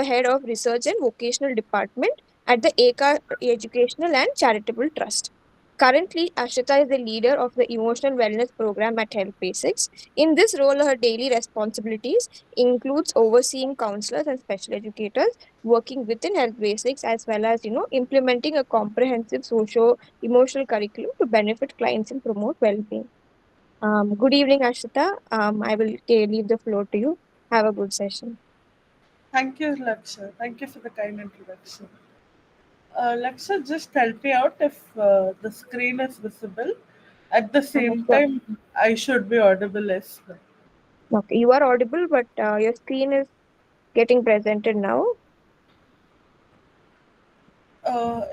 the head of research and vocational department at the ACA Educational and Charitable Trust. Currently, Ashrita is the leader of the emotional wellness program at Health Basics. In this role, her daily responsibilities includes overseeing counselors and special educators working within Health Basics, as well as implementing a comprehensive socio emotional curriculum to benefit clients and promote well-being. Good evening, Ashrita. I will leave the floor to you. Have a good session. Thank you, Laksha. Thank you for the kind introduction. Laksha, just help me out if the screen is visible. At the same Sure. time, I should be audible as well. Okay, you are audible, but your screen is getting presented now.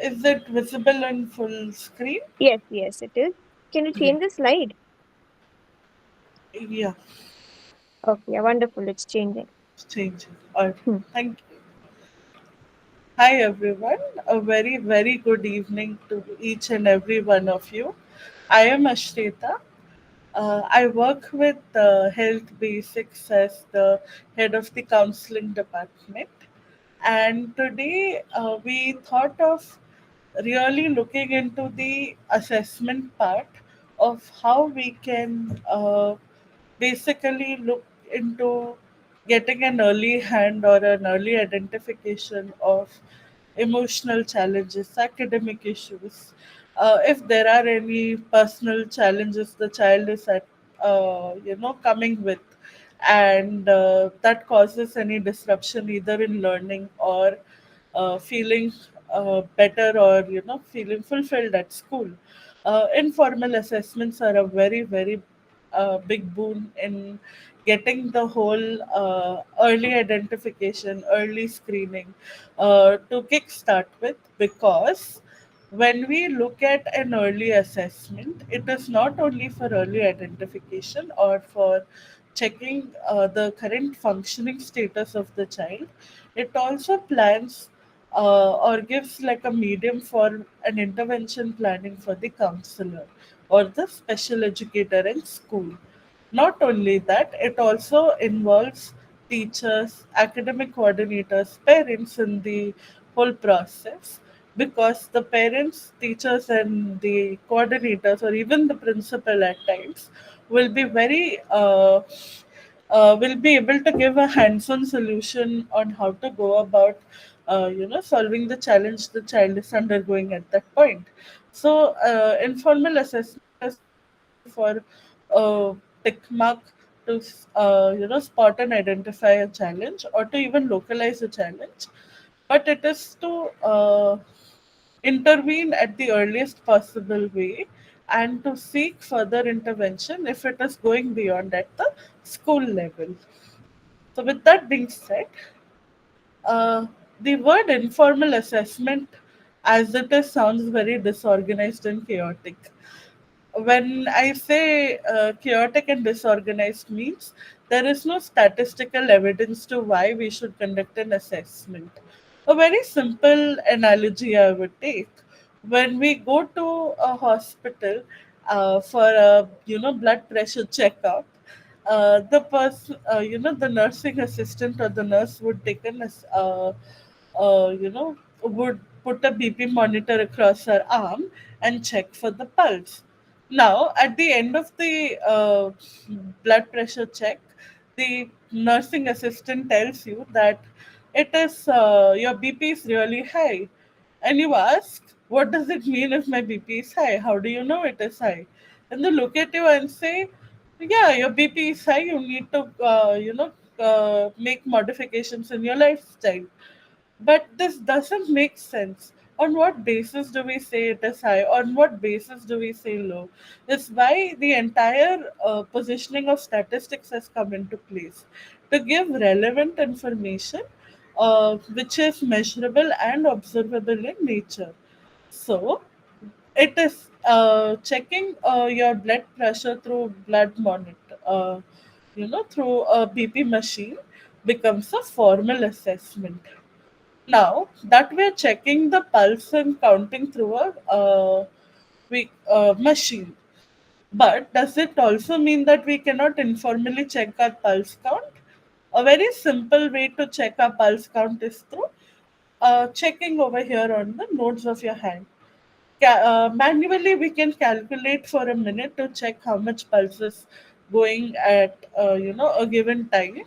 Is it visible on full screen? Yes, yes, it is. Can you Yeah. change the slide? Yeah, Okay, yeah, wonderful. It's changing. change it. All right. Hmm. Thank you. Hi, everyone. A very, very good evening to each and every one of you. I am Ashrita. I work with Health Basics as the head of the counseling department. And today we thought of really looking into the assessment part of how we can basically look into getting an early hand or an early identification of emotional challenges, academic issues, if there are any personal challenges the child is coming with, and that causes any disruption either in learning or feeling better, or feeling fulfilled at school. Informal assessments are a very, very big boon in getting the whole early identification, early screening to kickstart with, because when we look at an early assessment, it is not only for early identification or for checking the current functioning status of the child, it also plans or gives like a medium for an intervention planning for the counselor or the special educator in school. Not only that, it also involves teachers, academic coordinators, parents in the whole process, because the parents, teachers, and the coordinators, or even the principal at times, will be will be able to give a hands-on solution on how to go about solving the challenge the child is undergoing at that point. So informal assessment is not only for tick mark to spot and identify a challenge or to even localize a challenge, but it is to intervene at the earliest possible way and to seek further intervention if it is going beyond at the school level. So, with that being said, uh, the word informal assessment, as it is, sounds very disorganized and chaotic. When I say chaotic and disorganized, means there is no statistical evidence to why we should conduct an assessment. A very simple analogy I would take: when we go to a hospital for a blood pressure checkup, the person, the nursing assistant or the nurse would take would put a BP monitor across her arm and check for the pulse. Now, at the end of the blood pressure check, the nursing assistant tells you that it is your BP is really high, and you ask, "What does it mean if my BP is high? How do you know it is high?" And they look at you and say, "Yeah, your BP is high. You need to, make modifications in your lifestyle." But this doesn't make sense. On what basis do we say it is high? On what basis do we say low? That's why the entire positioning of statistics has come into place to give relevant information which is measurable and observable in nature. So, it is checking your blood pressure through blood monitor, through a BP machine becomes a formal assessment. Now that we're checking the pulse and counting through a machine, but does it also mean that we cannot informally check our pulse count? A very simple way to check our pulse count is through checking over here on the nodes of your hand. Manually, we can calculate for a minute to check how much pulse is going at a given time.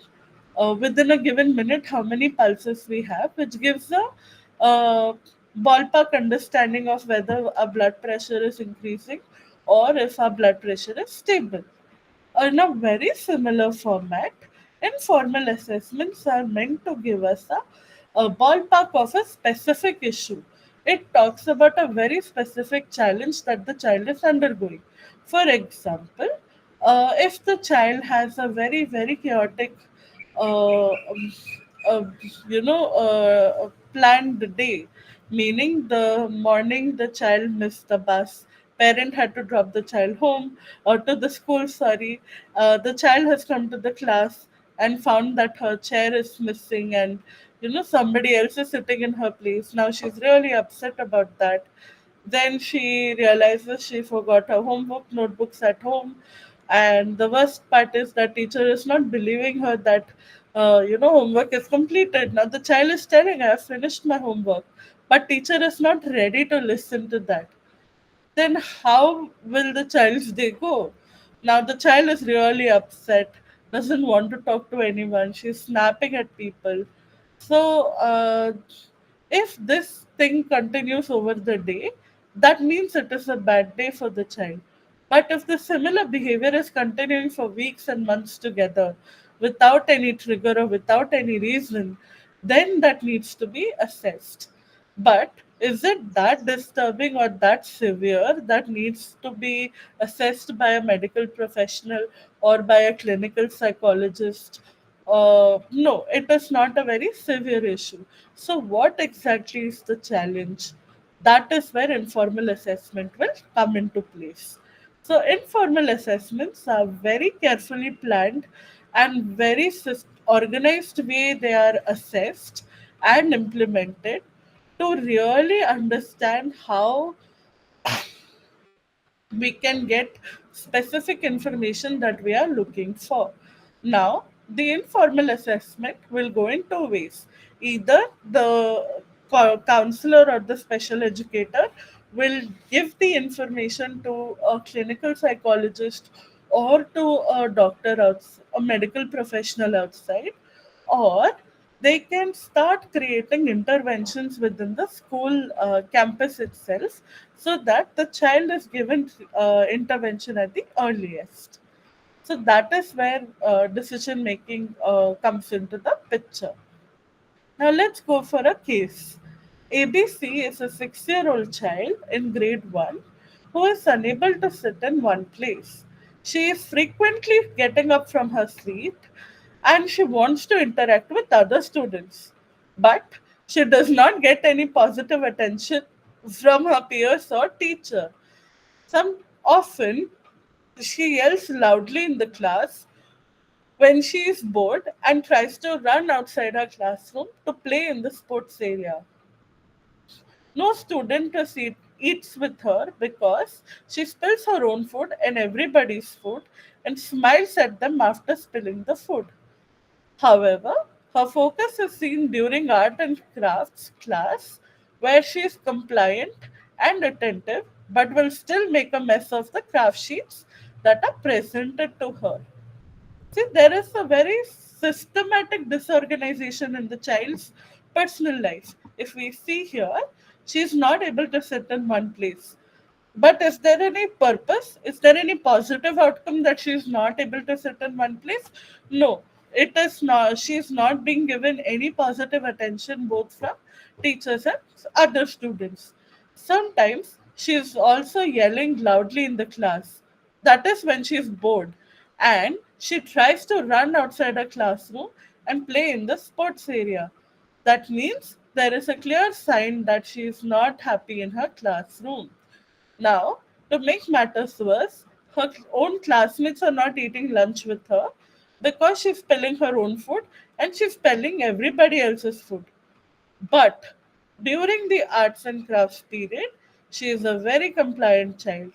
Within a given minute, how many pulses we have, which gives a uh, ballpark understanding of whether our blood pressure is increasing or if our blood pressure is stable. In a very similar format, informal assessments are meant to give us a ballpark of a specific issue. It talks about a very specific challenge that the child is undergoing. For example, if the child has a very, very chaotic uh, um, uh, planned day, meaning the morning the child missed the bus, parent had to drop the child home or to the school, sorry, the child has come to the class and found that her chair is missing, and somebody else is sitting in her place. Now she's really upset about that. Then she realizes she forgot her homework notebooks at home, and the worst part is that teacher is not believing her that homework is completed. Now the child is telling, I have finished my homework, but teacher is not ready to listen to that. Then how will the child's day go? Now the child is really upset, doesn't want to talk to anyone, she's snapping at people. So if this thing continues over the day, that means it is a bad day for the child. But if the similar behavior is continuing for weeks and months together without any trigger or without any reason, then that needs to be assessed. But is it that disturbing or that severe that needs to be assessed by a medical professional or by a clinical psychologist? No, it is not a very severe issue. So, what exactly is the challenge? That is where informal assessment will come into place. So, informal assessments are very carefully planned and very organized way they are assessed and implemented to really understand how we can get specific information that we are looking for. Now, the informal assessment will go in two ways. Either the counselor or the special educator will give the information to a clinical psychologist or to a doctor outside, a medical professional outside, or they can start creating interventions within the school campus itself so that the child is given intervention at the earliest. So that is where decision making comes into the picture. Now let's go for a case. ABC is a 6-year-old child in grade 1 who is unable to sit in one place. She is frequently getting up from her seat and she wants to interact with other students. But she does not get any positive attention from her peers or teacher. Some often she yells loudly in the class when she is bored and tries to run outside her classroom to play in the sports area. No student eats with her because she spills her own food and everybody's food and smiles at them after spilling the food. However, her focus is seen during art and crafts class where she is compliant and attentive but will still make a mess of the craft sheets that are presented to her. See, there is a very systematic disorganization in the child's personal life. If we see here, she is not able to sit in one place. But is there any purpose? Is there any positive outcome that she is not able to sit in one place? No, it is not. She is not being given any positive attention both from teachers and other students. Sometimes she is also yelling loudly in the class. That is when she is bored. And she tries to run outside her classroom and play in the sports area. That means there is a clear sign that she is not happy in her classroom. Now, to make matters worse, her own classmates are not eating lunch with her because she's spilling her own food and she's spilling everybody else's food. But during the arts and crafts period, she is a very compliant child.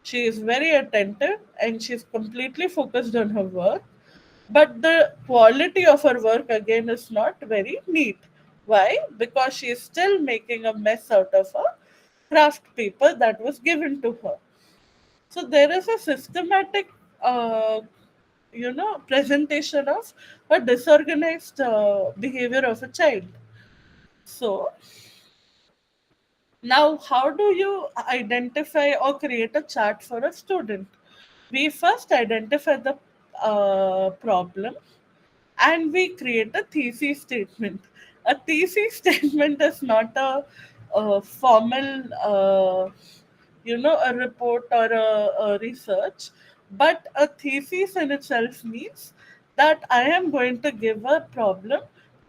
She is very attentive and she's completely focused on her work. But the quality of her work again is not very neat. Why? Because she is still making a mess out of a craft paper that was given to her. So there is a systematic, presentation of a disorganized behavior of a child. So now, how do you identify or create a chart for a student? We first identify the problem and we create a thesis statement. A thesis statement is not a formal, a report or a research, but a thesis in itself means that I am going to give a problem,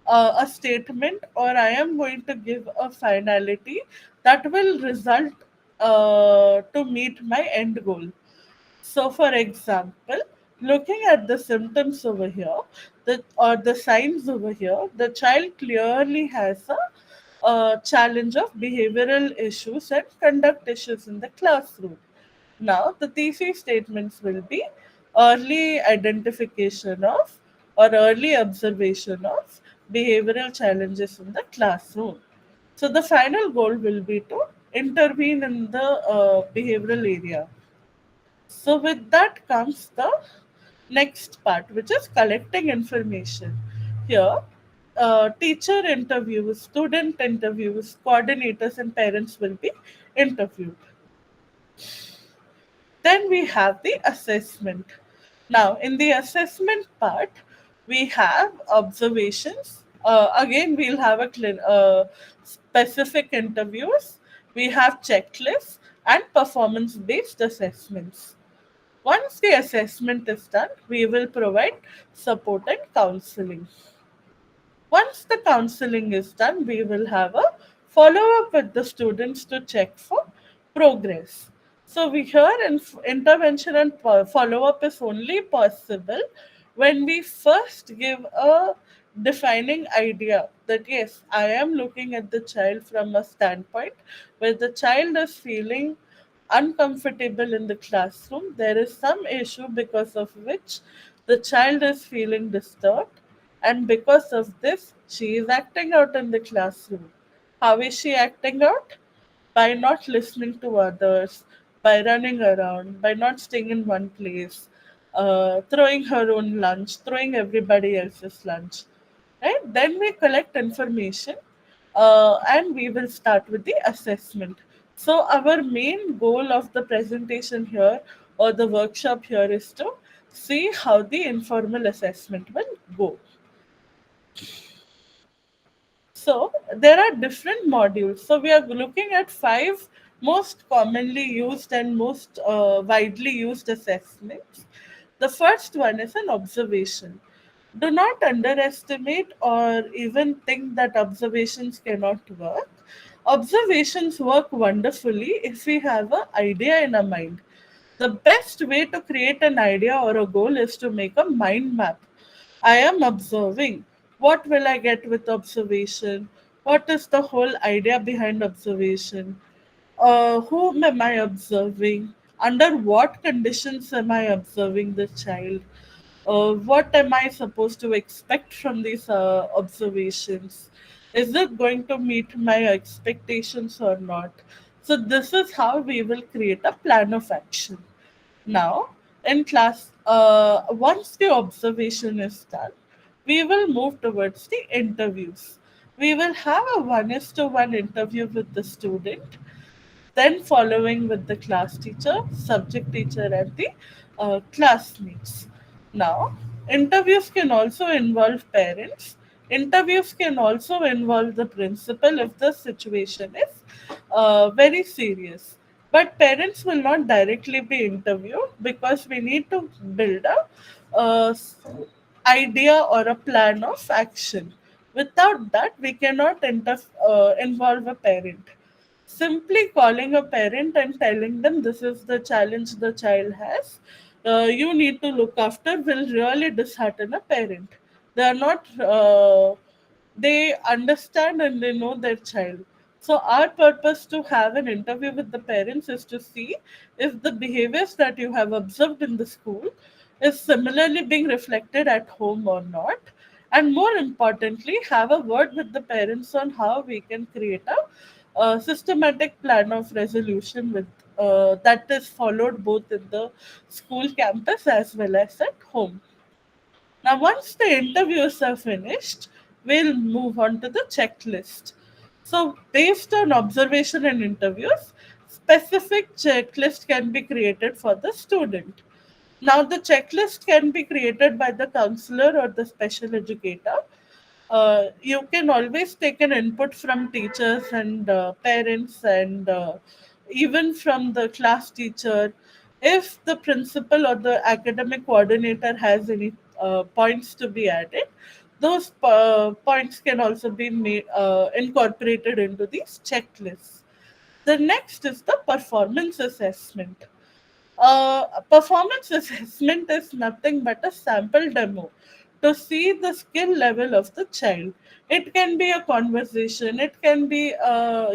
a statement, or I am going to give a finality that will result to meet my end goal. So, for example, looking at the symptoms over here, the signs over here, the child clearly has a challenge of behavioral issues and conduct issues in the classroom. Now, the thesis statements will be early identification of or early observation of behavioral challenges in the classroom. So, the final goal will be to intervene in the behavioral area. So, with that comes the next part, which is collecting information. Here, teacher interviews, student interviews, coordinators, and parents will be interviewed. Then we have the assessment. Now, in the assessment part, we have observations. Again, we'll have specific interviews. We have checklists and performance based assessments. Once the assessment is done, we will provide support and counseling. Once the counseling is done, we will have a follow up with the students to check for progress. So, we here intervention and follow up is only possible when we first give a defining idea that yes, I am looking at the child from a standpoint where the child is feeling uncomfortable in the classroom. There is some issue because of which the child is feeling disturbed, and because of this, she is acting out in the classroom. How is she acting out? By not listening to others, by running around, by not staying in one place, throwing her own lunch, throwing everybody else's lunch. Right? Then we collect information and we will start with the assessment. So, our main goal of the presentation here or the workshop here is to see how the informal assessment will go. So there are different modules. So we are looking at five most commonly used and most widely used assessments. The first one is an observation. Do not underestimate or even think that observations cannot work. Observations work wonderfully if we have an idea in our mind. The best way to create an idea or a goal is to make a mind map. I am observing. What will I get with observation? What is the whole idea behind observation? Whom am I observing? Under what conditions am I observing the child? What am I supposed to expect from these observations? Is it going to meet my expectations or not? So, this is how we will create a plan of action. Now, in class, once the observation is done, we will move towards the interviews. We will have a one is to one interview with the student, then following with the class teacher, subject teacher, and the classmates. Now, interviews can also involve parents. Interviews can also involve the principal if the situation is very serious. But parents will not directly be interviewed because we need to build a idea or a plan of action. Without that, we cannot involve a parent. Simply calling a parent and telling them this is the challenge the child has, you need to look after, will really dishearten a parent. They are not, they understand and they know their child. So, our purpose to have an interview with the parents is to see if the behaviors that you have observed in the school is similarly being reflected at home or not, and more importantly, have a word with the parents on how we can create a systematic plan of resolution with that is followed both in the school campus as well as at home. Now, once the interviews are finished, we'll move on to the checklist. So, based on observation and interviews, specific checklist can be created for the student. Now, the checklist can be created by the counselor or the special educator. You can always take an input from teachers and parents and even from the class teacher. If the principal or the academic coordinator has any points to be added, those points can also be incorporated into these checklists. The next is the performance assessment. A performance assessment is nothing but a sample demo to see the skill level of the child. It can be a conversation. It can be, a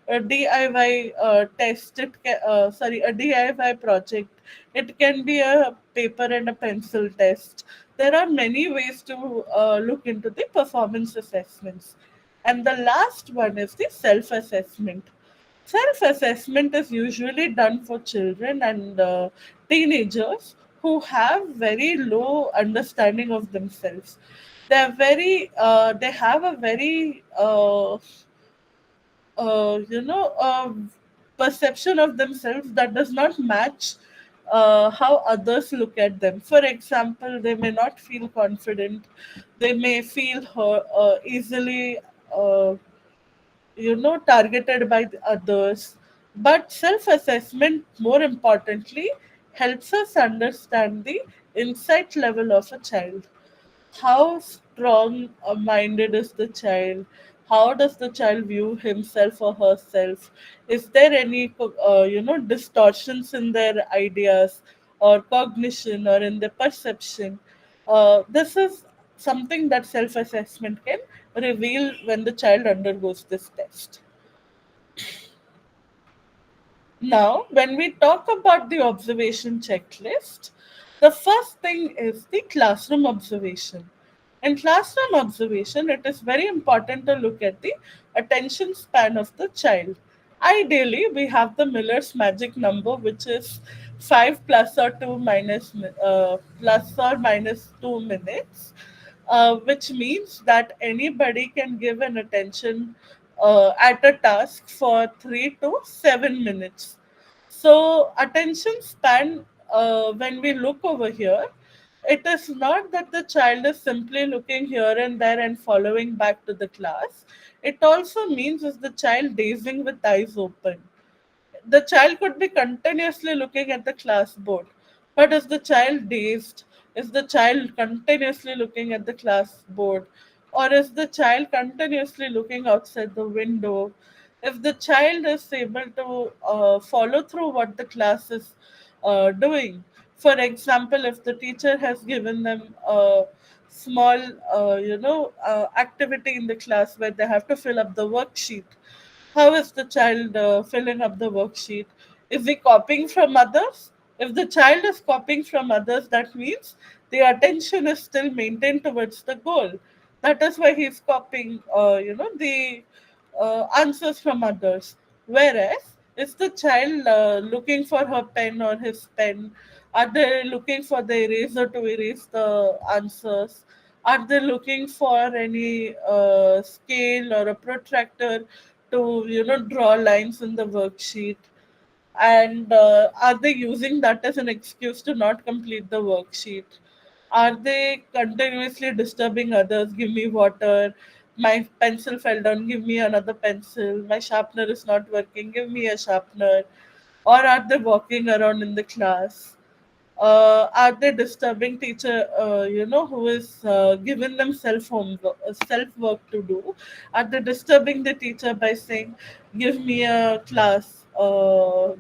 DIY test. A DIY project. It can be a paper and a pencil test. There are many ways to look into the performance assessments. And the last one is the self assessment. Self assessment is usually done for children and teenagers who have very low understanding of themselves. They have a very, perception of themselves that does not match how others look at them. For example, they may not feel confident, they may feel easily. Targeted by the others, but self assessment, more importantly, helps us understand the insight level of a child. How strong minded is the child? How does the child view himself or herself? Is there any distortions in their ideas or cognition or in their perception? This is something that self assessment can reveal when the child undergoes this test. Now, when we talk about the observation checklist, the first thing is the classroom observation. In classroom observation, it is very important to look at the attention span of the child. Ideally, we have the Miller's magic number, which is 5 plus or minus 2 minutes, which means that anybody can give an attention at a task for 3 to 7 minutes. So, attention span, when we look over here, it is not that the child is simply looking here and there and following back to the class. It also means is the child dazing with eyes open. The child could be continuously looking at the classboard, but is the child dazed? Is the child continuously looking at the classboard? Or is the child continuously looking outside the window? If the child is able to follow through what the class is doing, for example, if the teacher has given them a small, activity in the class where they have to fill up the worksheet, how is the child filling up the worksheet? Is he copying from others? If the child is copying from others, that means the attention is still maintained towards the goal. That is why he is copying, the answers from others. Whereas, is the child looking for her pen or his pen? Are they looking for the eraser to erase the answers? Are they looking for any scale or a protractor to draw lines in the worksheet? And are they using that as an excuse to not complete the worksheet? Are they continuously disturbing others? Give me water. My pencil fell down. Give me another pencil. My sharpener is not working. Give me a sharpener. Or are they walking around in the class? Are they disturbing teacher, who is given them self work to do? Are they disturbing the teacher by saying, give me a class,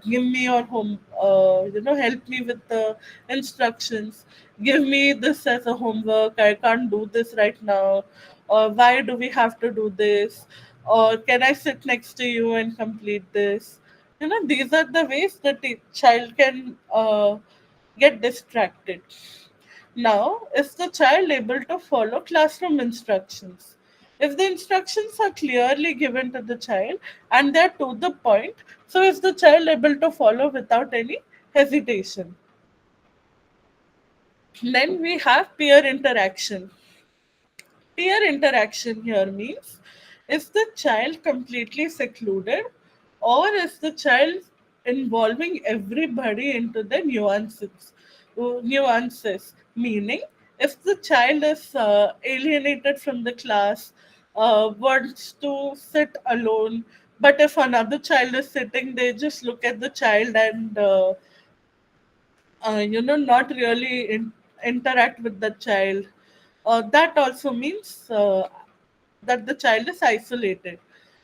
give me your home, help me with the instructions, give me this as a homework, I can't do this right now, or why do we have to do this, or can I sit next to you and complete this? These are the ways that the child can get distracted. Now, is the child able to follow classroom instructions? If the instructions are clearly given to the child and they're to the point, so is the child able to follow without any hesitation? Then we have peer interaction. Peer interaction here means, is the child completely secluded or is the child involving everybody into the nuances? Nuances meaning, if the child is alienated from the class, wants to sit alone, but if another child is sitting, they just look at the child and not really interact with the child. That also means that the child is isolated.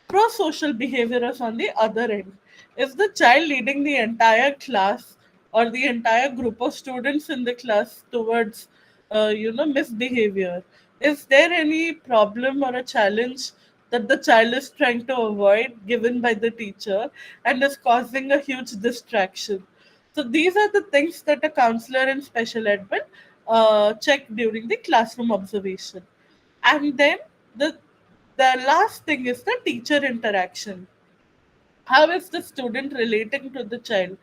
Pro-social behavior is on the other end. Is the child leading the entire class or the entire group of students in the class towards misbehavior? Is there any problem or a challenge that the child is trying to avoid given by the teacher and is causing a huge distraction? So these are the things that a counselor in special ed will check during the classroom observation. And then the the last thing is the teacher interaction. How is the student relating to the child?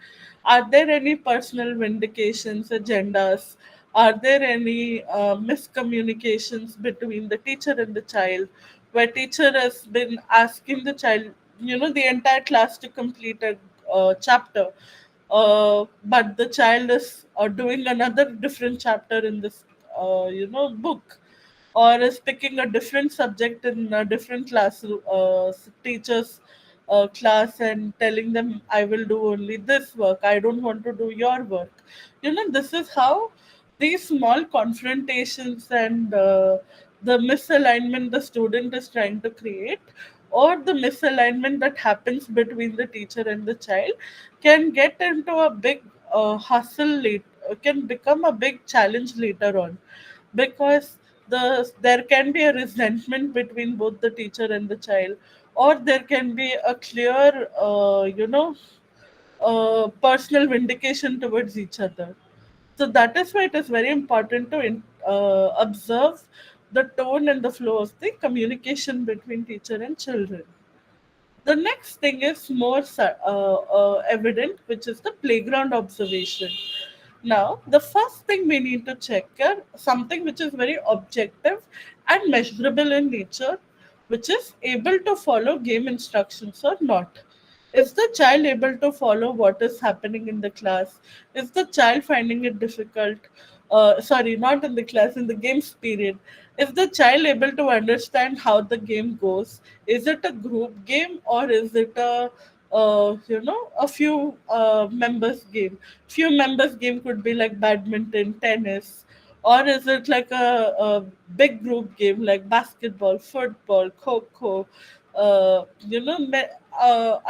Are there any personal vindications, agendas? Are there any miscommunications between the teacher and the child, where teacher has been asking the child, the entire class to complete a chapter, but the child is doing another different chapter in this, book, or is picking a different subject in a different class, teachers class, and telling them, I will do only this work, I don't want to do your work. This is how these small confrontations and the misalignment the student is trying to create, or the misalignment that happens between the teacher and the child, can get into a big hustle late, can become a big challenge later on, because there can be a resentment between both the teacher and the child, or there can be a clear personal vindication towards each other. So that is why it is very important to observe the tone and the flow of the communication between teacher and children. The next thing is more evident, which is the playground observation. Now, the first thing we need to check is something which is very objective and measurable in nature, which is able to follow game instructions or not. Is the child able to follow what is happening in the class? Is the child finding it difficult? Sorry, not in the class, in the games period. Is the child able to understand how the game goes? Is it a group game or is it a few members game? Few members game could be like badminton, tennis, or is it like a big group game like basketball, football, kho,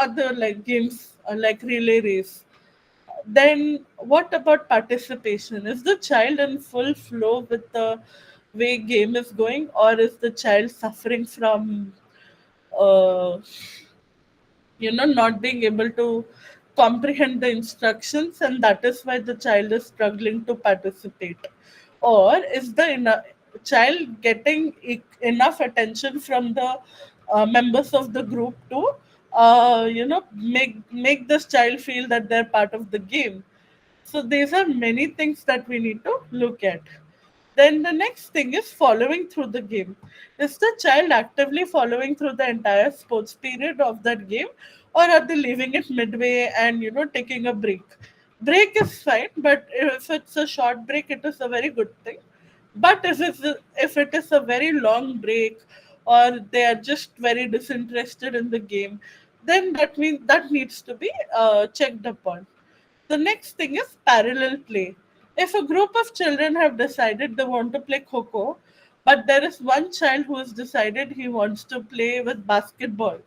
other like games like relay race? Then what about participation? Is the child in full flow with the way game is going, or is the child suffering from uh, not being able to comprehend the instructions, and that is why the child is struggling to participate? Or is the child getting enough attention from the members of the group to make this child feel that they're part of the game? So these are many things that we need to look at. Then the next thing is following through the game. Is the child actively following through the entire sports period of that game, or are they leaving it midway and taking a break? Break is fine, but if it's a short break, it is a very good thing. But if it is a very long break, or they are just very disinterested in the game, then that means that needs to be checked upon. The next thing is parallel play. If a group of children have decided they want to play Coco, but there is one child who has decided he wants to play with basketball,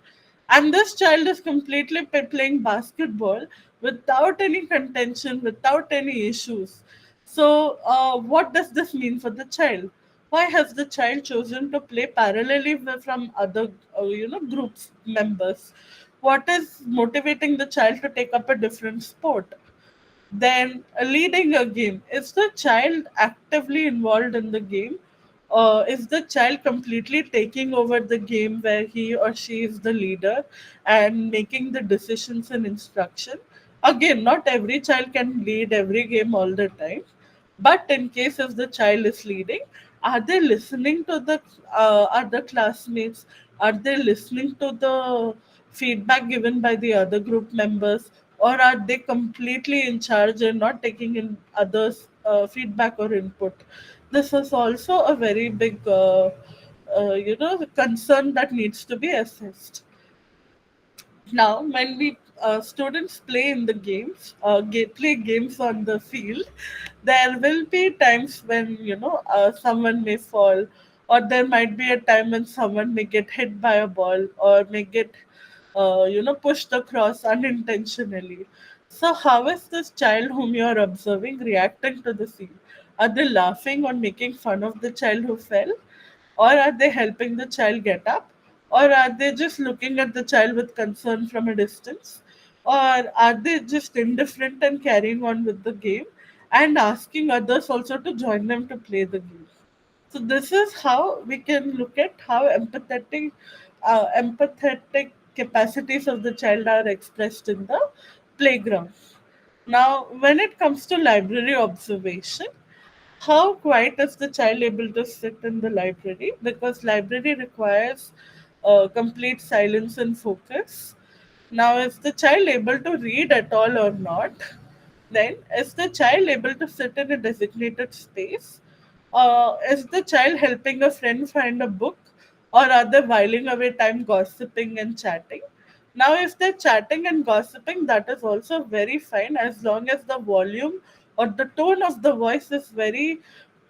and this child is completely playing basketball without any contention, without any issues. So, what does this mean for the child? Why has the child chosen to play parallelly from other, groups members? What is motivating the child to take up a different sport? Then leading a game. Is the child actively involved in the game? Is the child completely taking over the game where he or she is the leader and making the decisions and instruction? Again, not every child can lead every game all the time. But in case if the child is leading, are they listening to the other classmates? Are they listening to the feedback given by the other group members? Or are they completely in charge and not taking in others' feedback or input? This is also a very big, concern that needs to be assessed. Now, when we students play in the games, play games on the field, there will be times when someone may fall, or there might be a time when someone may get hit by a ball or may get pushed across unintentionally. So, how is this child whom you are observing reacting to the scene? Are they laughing or making fun of the child who fell? Or are they helping the child get up? Or are they just looking at the child with concern from a distance? Or are they just indifferent and carrying on with the game and asking others also to join them to play the game? So this is how we can look at how empathetic capacities of the child are expressed in the playground. Now, when it comes to library observation, how quiet is the child able to sit in the library? Because library requires complete silence and focus. Now, is the child able to read at all or not? Then, is the child able to sit in a designated space? Is the child helping a friend find a book, or are they whiling away time gossiping and chatting? Now, if they're chatting and gossiping, that is also very fine as long as the volume or the tone of the voice is very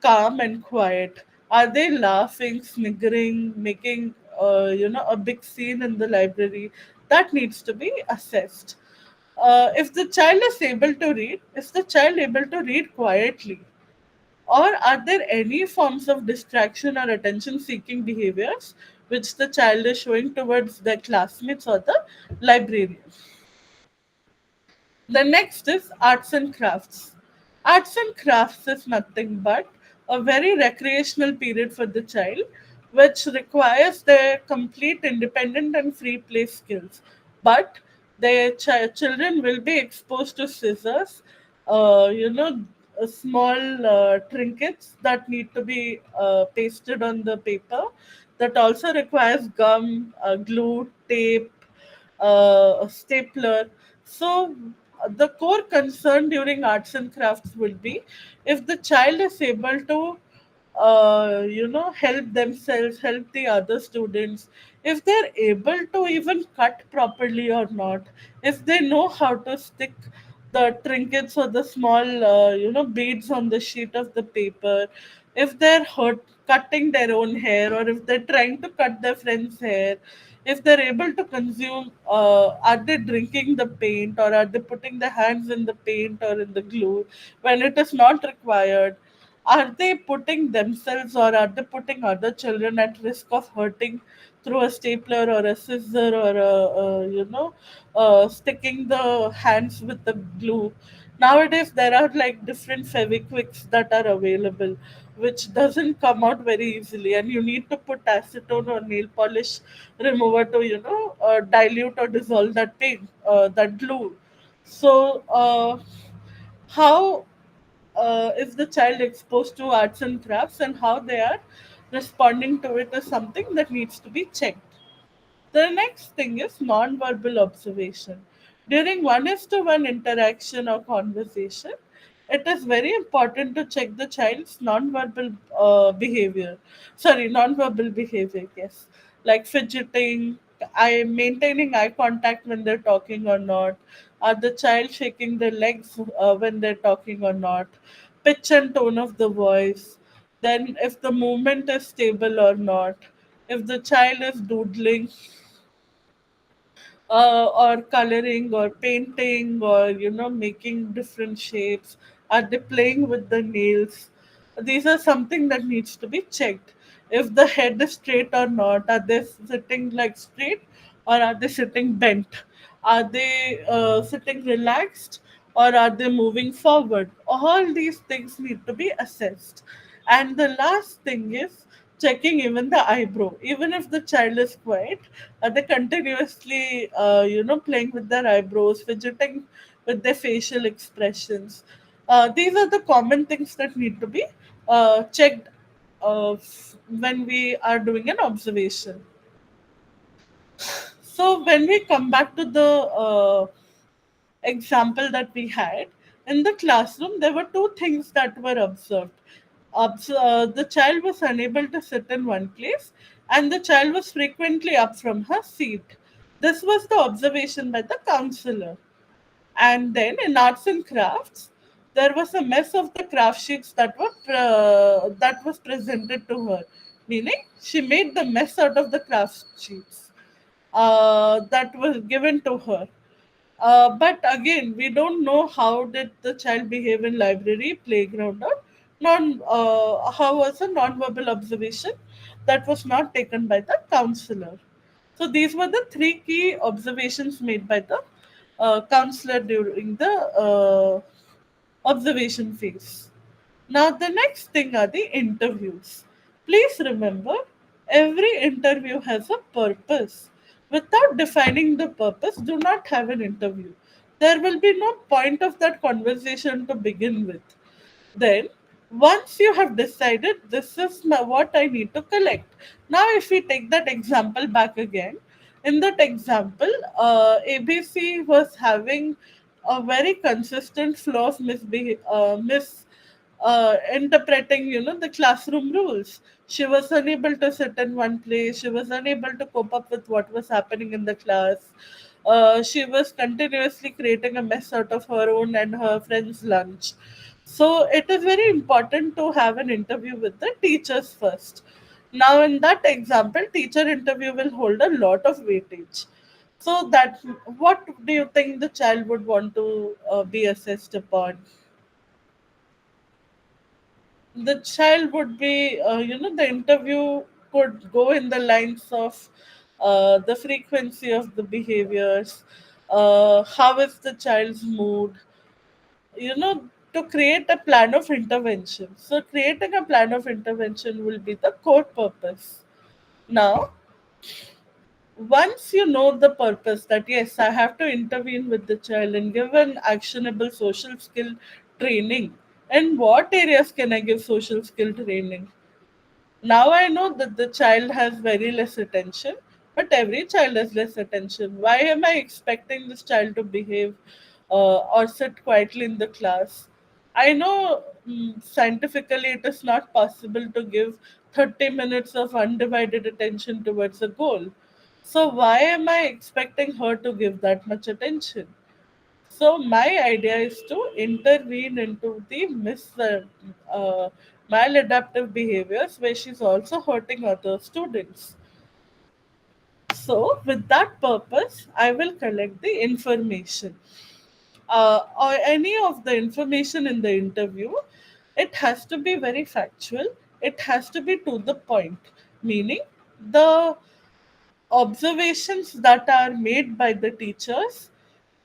calm and quiet. Are they laughing, sniggering, making a big scene in the library? That needs to be assessed. If the child is able to read, is the child able to read quietly? Or are there any forms of distraction or attention seeking behaviors which the child is showing towards their classmates or the librarian? The next is arts and crafts. Arts and crafts is nothing but a very recreational period for the child, which requires their complete independent and free play skills. But their children will be exposed to scissors, uh, you know, small trinkets that need to be pasted on the paper. That also requires gum, glue, tape, a stapler. So, the core concern during arts and crafts will be if the child is able to, help themselves, help the other students, if they're able to even cut properly or not, if they know how to stick the trinkets or the small, beads on the sheet of the paper, if they're cutting their own hair or if they're trying to cut their friend's hair, if they're able to consume, are they drinking the paint or are they putting their hands in the paint or in the glue when it is not required? Are they putting themselves or are they putting other children at risk of hurting through a stapler or a scissor or sticking the hands with the glue? Nowadays, there are like different Feviquicks that are available, which doesn't come out very easily, and you need to put acetone or nail polish remover to dilute or dissolve that paint, that glue. So, how is the child exposed to arts and crafts and how they are responding to it is something that needs to be checked. The next thing is non-verbal observation. During one is to one interaction or conversation, it is very important to check the child's non-verbal behavior. Sorry, non-verbal behavior, yes. Like fidgeting, maintaining eye contact when they're talking or not. Are the child shaking their legs when they're talking or not? Pitch and tone of the voice. Then if the movement is stable or not. If the child is doodling or coloring or painting or making different shapes, are they playing with the nails? These are something that needs to be checked. If the head is straight or not, are they sitting like straight or are they sitting bent? Are they sitting relaxed or are they moving forward? All these things need to be assessed. And the last thing is checking even the eyebrow. Even if the child is quiet, they continuously, playing with their eyebrows, fidgeting with their facial expressions. These are the common things that need to be checked when we are doing an observation. So when we come back to the example that we had in the classroom, there were two things that were observed. The child was unable to sit in one place, and the child was frequently up from her seat. This was the observation by the counselor. And then in arts and crafts, there was a mess of the craft sheets that was presented to her, meaning she made the mess out of the craft sheets that was given to her. But again, we don't know how did the child behave in library, playground, or how was a non-verbal observation that was not taken by the counselor. So these were the three key observations made by the counselor during the observation phase. Now, the next thing are the interviews. Please remember, every interview has a purpose. Without defining the purpose, do not have an interview. There will be no point of that conversation to begin with. Then, once you have decided this is what I need to collect. Now, if we take that example back again, in that example, ABC was having a very consistent flow of interpreting, the classroom rules. She was unable to sit in one place. She was unable to cope up with what was happening in the class. She was continuously creating a mess out of her own and her friend's lunch. So it is very important to have an interview with the teachers first. Now, in that example, teacher interview will hold a lot of weightage. So that, what do you think the child would want to be assessed upon? The child would be, the interview could go in the lines of the frequency of the behaviors, how is the child's mood, to create a plan of intervention. So, creating a plan of intervention will be the core purpose. Now, once you know the purpose that yes, I have to intervene with the child and give an actionable social skill training. And what areas can I give social skill training? Now I know that the child has very less attention, but every child has less attention. Why am I expecting this child to behave or sit quietly in the class? I know scientifically it is not possible to give 30 minutes of undivided attention towards a goal. So, why am I expecting her to give that much attention? So my idea is to intervene into the maladaptive behaviors where she's also hurting other students. So with that purpose, I will collect the information or any of the information in the interview. It has to be very factual. It has to be to the point, meaning the observations that are made by the teachers.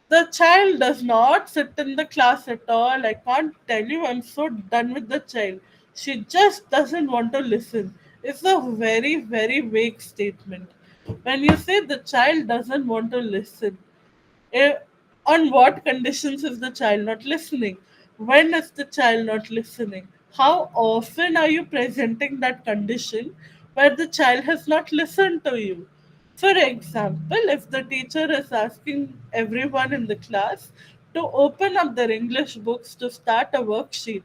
The child does not sit in the class at all. I can't tell you, I'm so done with the child. She just doesn't want to listen. It's a very, very vague statement. When you say the child doesn't want to listen, Eh, on what conditions is the child not listening? When is the child not listening? How often are you presenting that condition where the child has not listened to you? For example, if the teacher is asking everyone in the class to open up their English books to start a worksheet,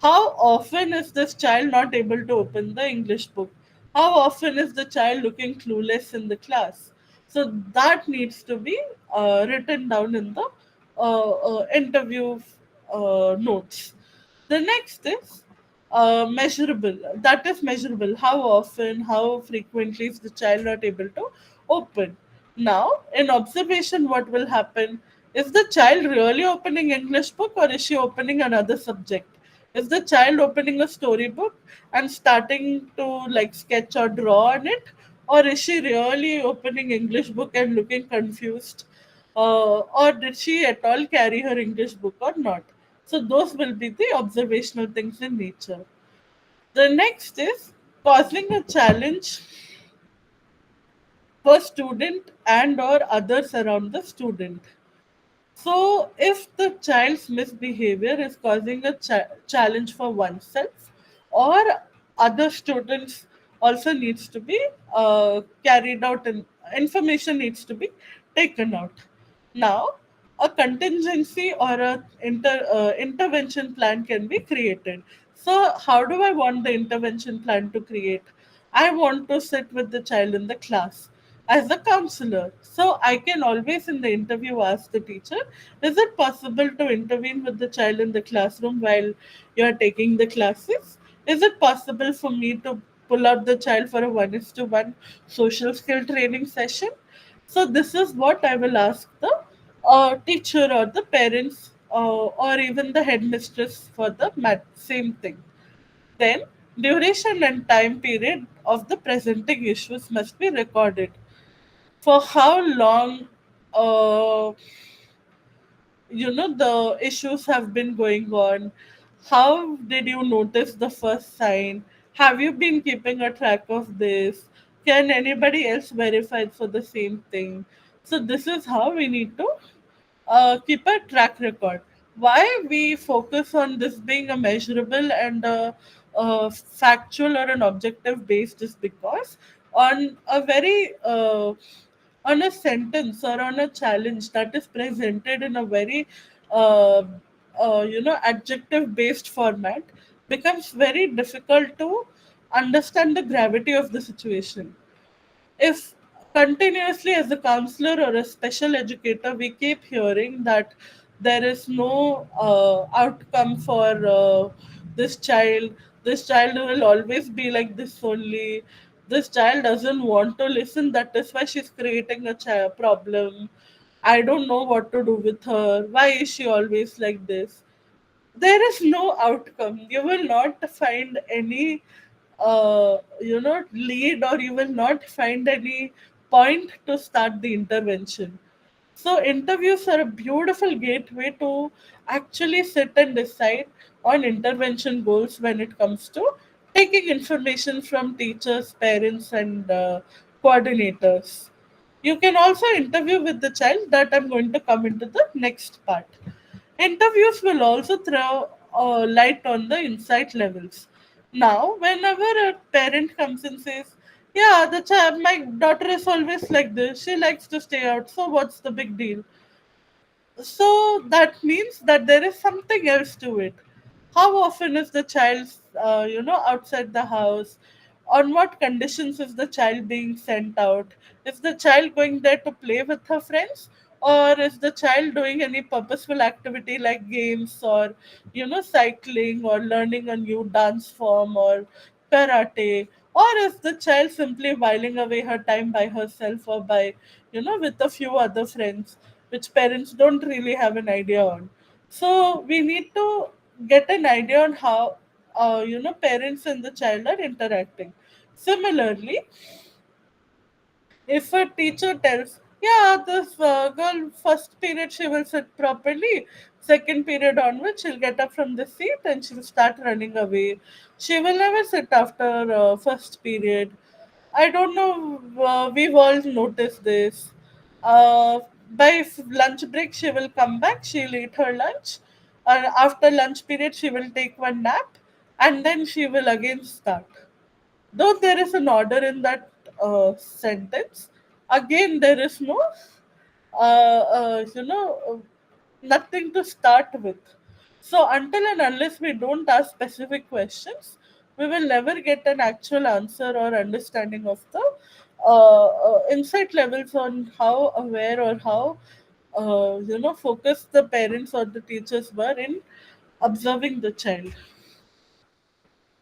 how often is this child not able to open the English book? How often is the child looking clueless in the class? So that needs to be written down in the interview notes. The next is measurable. That is measurable. How often, how frequently is the child not able to open? Now, in observation, what will happen? Is the child really opening English book or is she opening another subject? Is the child opening a storybook and starting to like sketch or draw on it? Or is she really opening English book and looking confused? or did she at all carry her English book or not. So those will be the observational things in nature. The next is causing a challenge for student and or others around the student. So, if the child's misbehavior is causing a challenge for oneself or other students, also needs to be carried out, and information needs to be taken out. Now, a contingency or a intervention plan can be created. So, how do I want the intervention plan to create? I want to sit with the child in the class as a counselor. So I can always in the interview ask the teacher, is it possible to intervene with the child in the classroom while you are taking the classes? Is it possible for me to pull out the child for a 1:1 social skill training session? So this is what I will ask the teacher or the parents or even the headmistress for the same thing. Then, duration and time period of the presenting issues must be recorded. For how long, uh, the issues have been going on? How did you notice the first sign? Have you been keeping a track of this? Can anybody else verify for the same thing? So this is how we need to keep a track record. Why we focus on this being a measurable and a factual or an objective based is because on a very on a sentence or on a challenge that is presented in a very uh, adjective based format becomes very difficult to understand the gravity of the situation. If continuously as a counselor or a special educator we keep hearing that there is no outcome for this child will always be like this only, this child doesn't want to listen, that is why she's creating a problem, I don't know what to do with her, why is she always like this, there is no outcome. You will not find any, lead, or you will not find any point to start the intervention. So, interviews are a beautiful gateway to actually sit and decide on intervention goals when it comes to taking information from teachers, parents, and coordinators. You can also interview with the child, that I'm going to come into the next part. Interviews will also throw light on the insight levels. Now, whenever a parent comes and says, "Yeah, my daughter is always like this. She likes to stay out. So what's the big deal?" So that means that there is something else to it. How often is the child, outside the house? On what conditions is the child being sent out? Is the child going there to play with her friends? Or is the child doing any purposeful activity like games or, cycling or learning a new dance form or karate? Or is the child simply whiling away her time by herself or by, with a few other friends, which parents don't really have an idea on? So we need to get an idea on how, parents and the child are interacting. Similarly, if a teacher tells, yeah, this girl, first period she will sit properly, second period onwards she'll get up from the seat and she'll start running away. She will never sit after first period. I don't know, we've all noticed this. By lunch break, she will come back, she'll eat her lunch. After lunch period, she will take one nap and then she will again start. Though there is an order in that sentence, again there is no, nothing to start with. So until and unless we don't ask specific questions, we will never get an actual answer or understanding of the insight levels on how aware or how focused the parents or the teachers were in observing the child.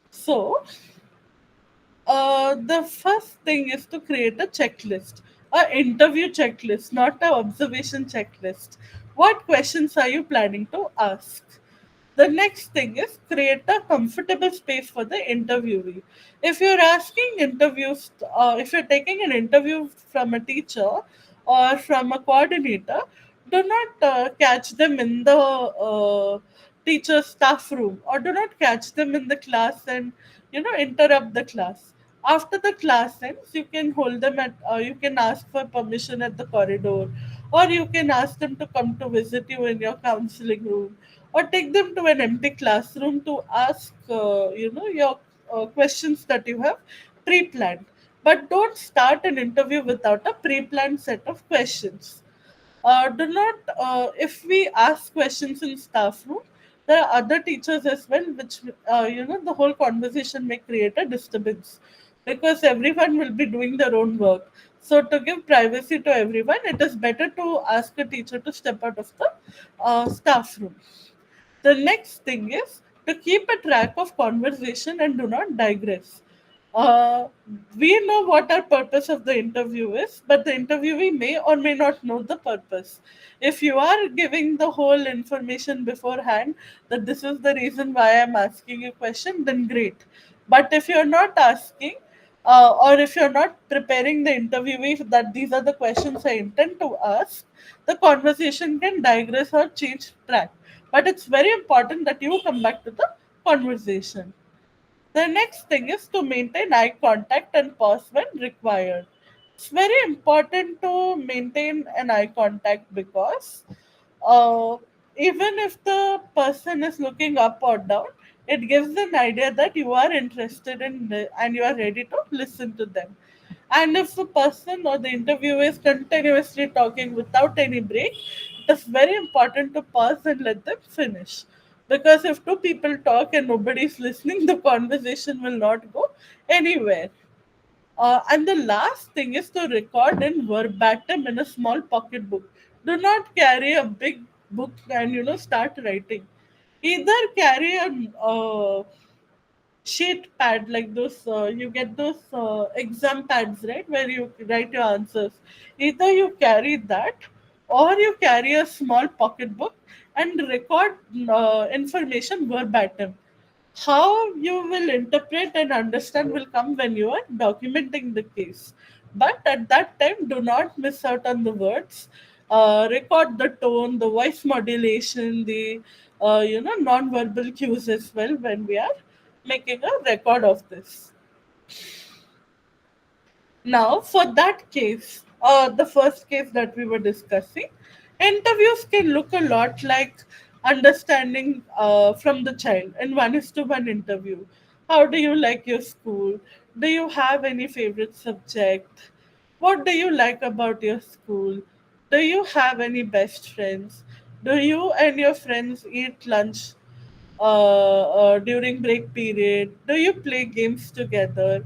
So the first thing is to create a checklist, a interview checklist, not a observation checklist. What questions are you planning to ask? The next thing is create a comfortable space for the interviewee. If you're asking interviews, if you're taking an interview from a teacher or from a coordinator, Do not catch them in the teacher staff room, or do not catch them in the class and interrupt the class. After the class ends, you can hold them at you can ask for permission at the corridor, or you can ask them to come to visit you in your counseling room, or take them to an empty classroom to ask your questions that you have pre-planned. But don't start an interview without a pre-planned set of questions. Do not If we ask questions in staff room, there are other teachers as well, which the whole conversation may create a disturbance, because everyone will be doing their own work. So to give privacy to everyone, it is better to ask a teacher to step out of the staff room. The next thing is to keep a track of conversation and do not digress. Uh, we know what our purpose of the interview is, but the interviewee may or may not know the purpose. If you are giving the whole information beforehand that this is the reason why I'm asking you a question, then great. But if you're not asking, or if you're not preparing the interviewee that these are the questions I intend to ask, the conversation can digress or change track. But it's very important that you come back to the conversation. The next thing is to maintain eye contact and pause when required. It's very important to maintain an eye contact because uh, even if the person is looking up or down, it gives an idea that you are interested in and you are ready to listen to them. And if the person or the interviewer is continuously talking without any break, it is very important to pause and let them finish. Because if two people talk and nobody is listening, the conversation will not go anywhere. And the last thing is to record in verbatim in a small pocket book. Do not carry a big book and start writing. Either carry a sheet pad, like those you get those exam pads, right, where you write your answers. Either you carry that, or you carry a small pocket book and record information verbatim. How you will interpret and understand will come when you are documenting the case, but at that time do not miss out on the words. Record the tone, the voice modulation, the non-verbal cues as well when we are making a record of this. Now, for that case, the first case that we were discussing, interviews can look a lot like understanding from the child in one is to one interview. How do you like your school? Do you have any favorite subject? What do you like about your school? Do you have any best friends? Do you and your friends eat lunch during break period? Do you play games together?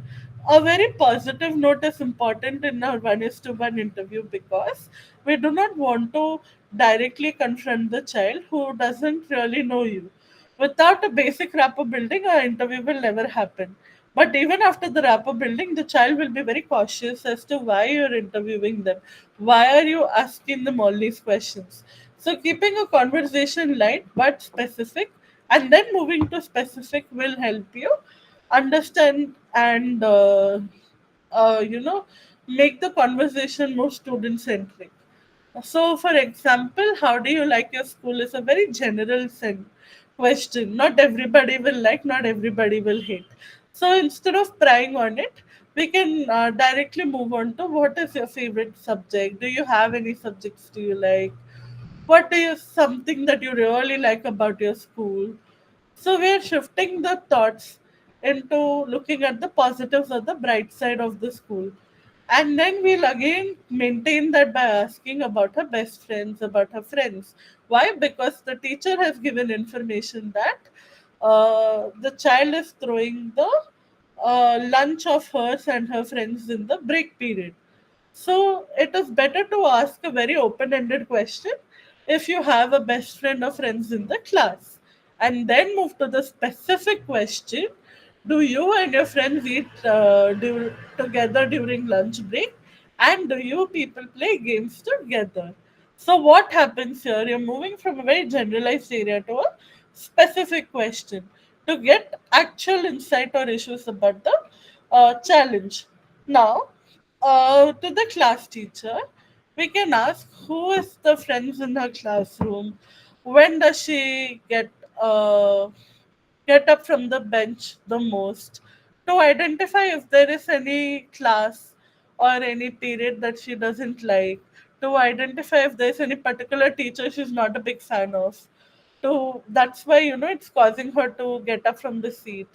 A very positive note is important in our one is to one interview, because we do not want to directly confront the child who doesn't really know you. Without a basic rapport building, our interview will never happen. But even after the rapport building, the child will be very cautious as to why you're interviewing them. Why are you asking them all these questions? So, keeping a conversation light but specific, and then moving to specific, will help you understand and make the conversation more student centric. So, for example, how do you like your school is a very general question. Not everybody will like, not everybody will hate. So, instead of prying on it, we can directly move on to what is your favorite subject? Do you have any subjects do you like? What is something that you really like about your school? So we're shifting the thoughts into looking at the positives or the bright side of the school. And then we'll again maintain that by asking about her best friends, about her friends. Why? Because the teacher has given information that the child is throwing the lunch of hers and her friends in the break period. So it is better to ask a very open ended question if you have a best friend or friends in the class. And then move to the specific question: do you and your friends eat together during lunch break? And do you people play games together? So, what happens here? You're moving from a very generalized area to a specific question to get actual insight or issues about the challenge. Now, to the class teacher. We can ask who is the friends in her classroom, when does she uh, get up from the bench the most, to identify if there is any class or any period that she doesn't like, to identify if there's any particular teacher she's not a big fan of. To That's why it's causing her to get up from the seat.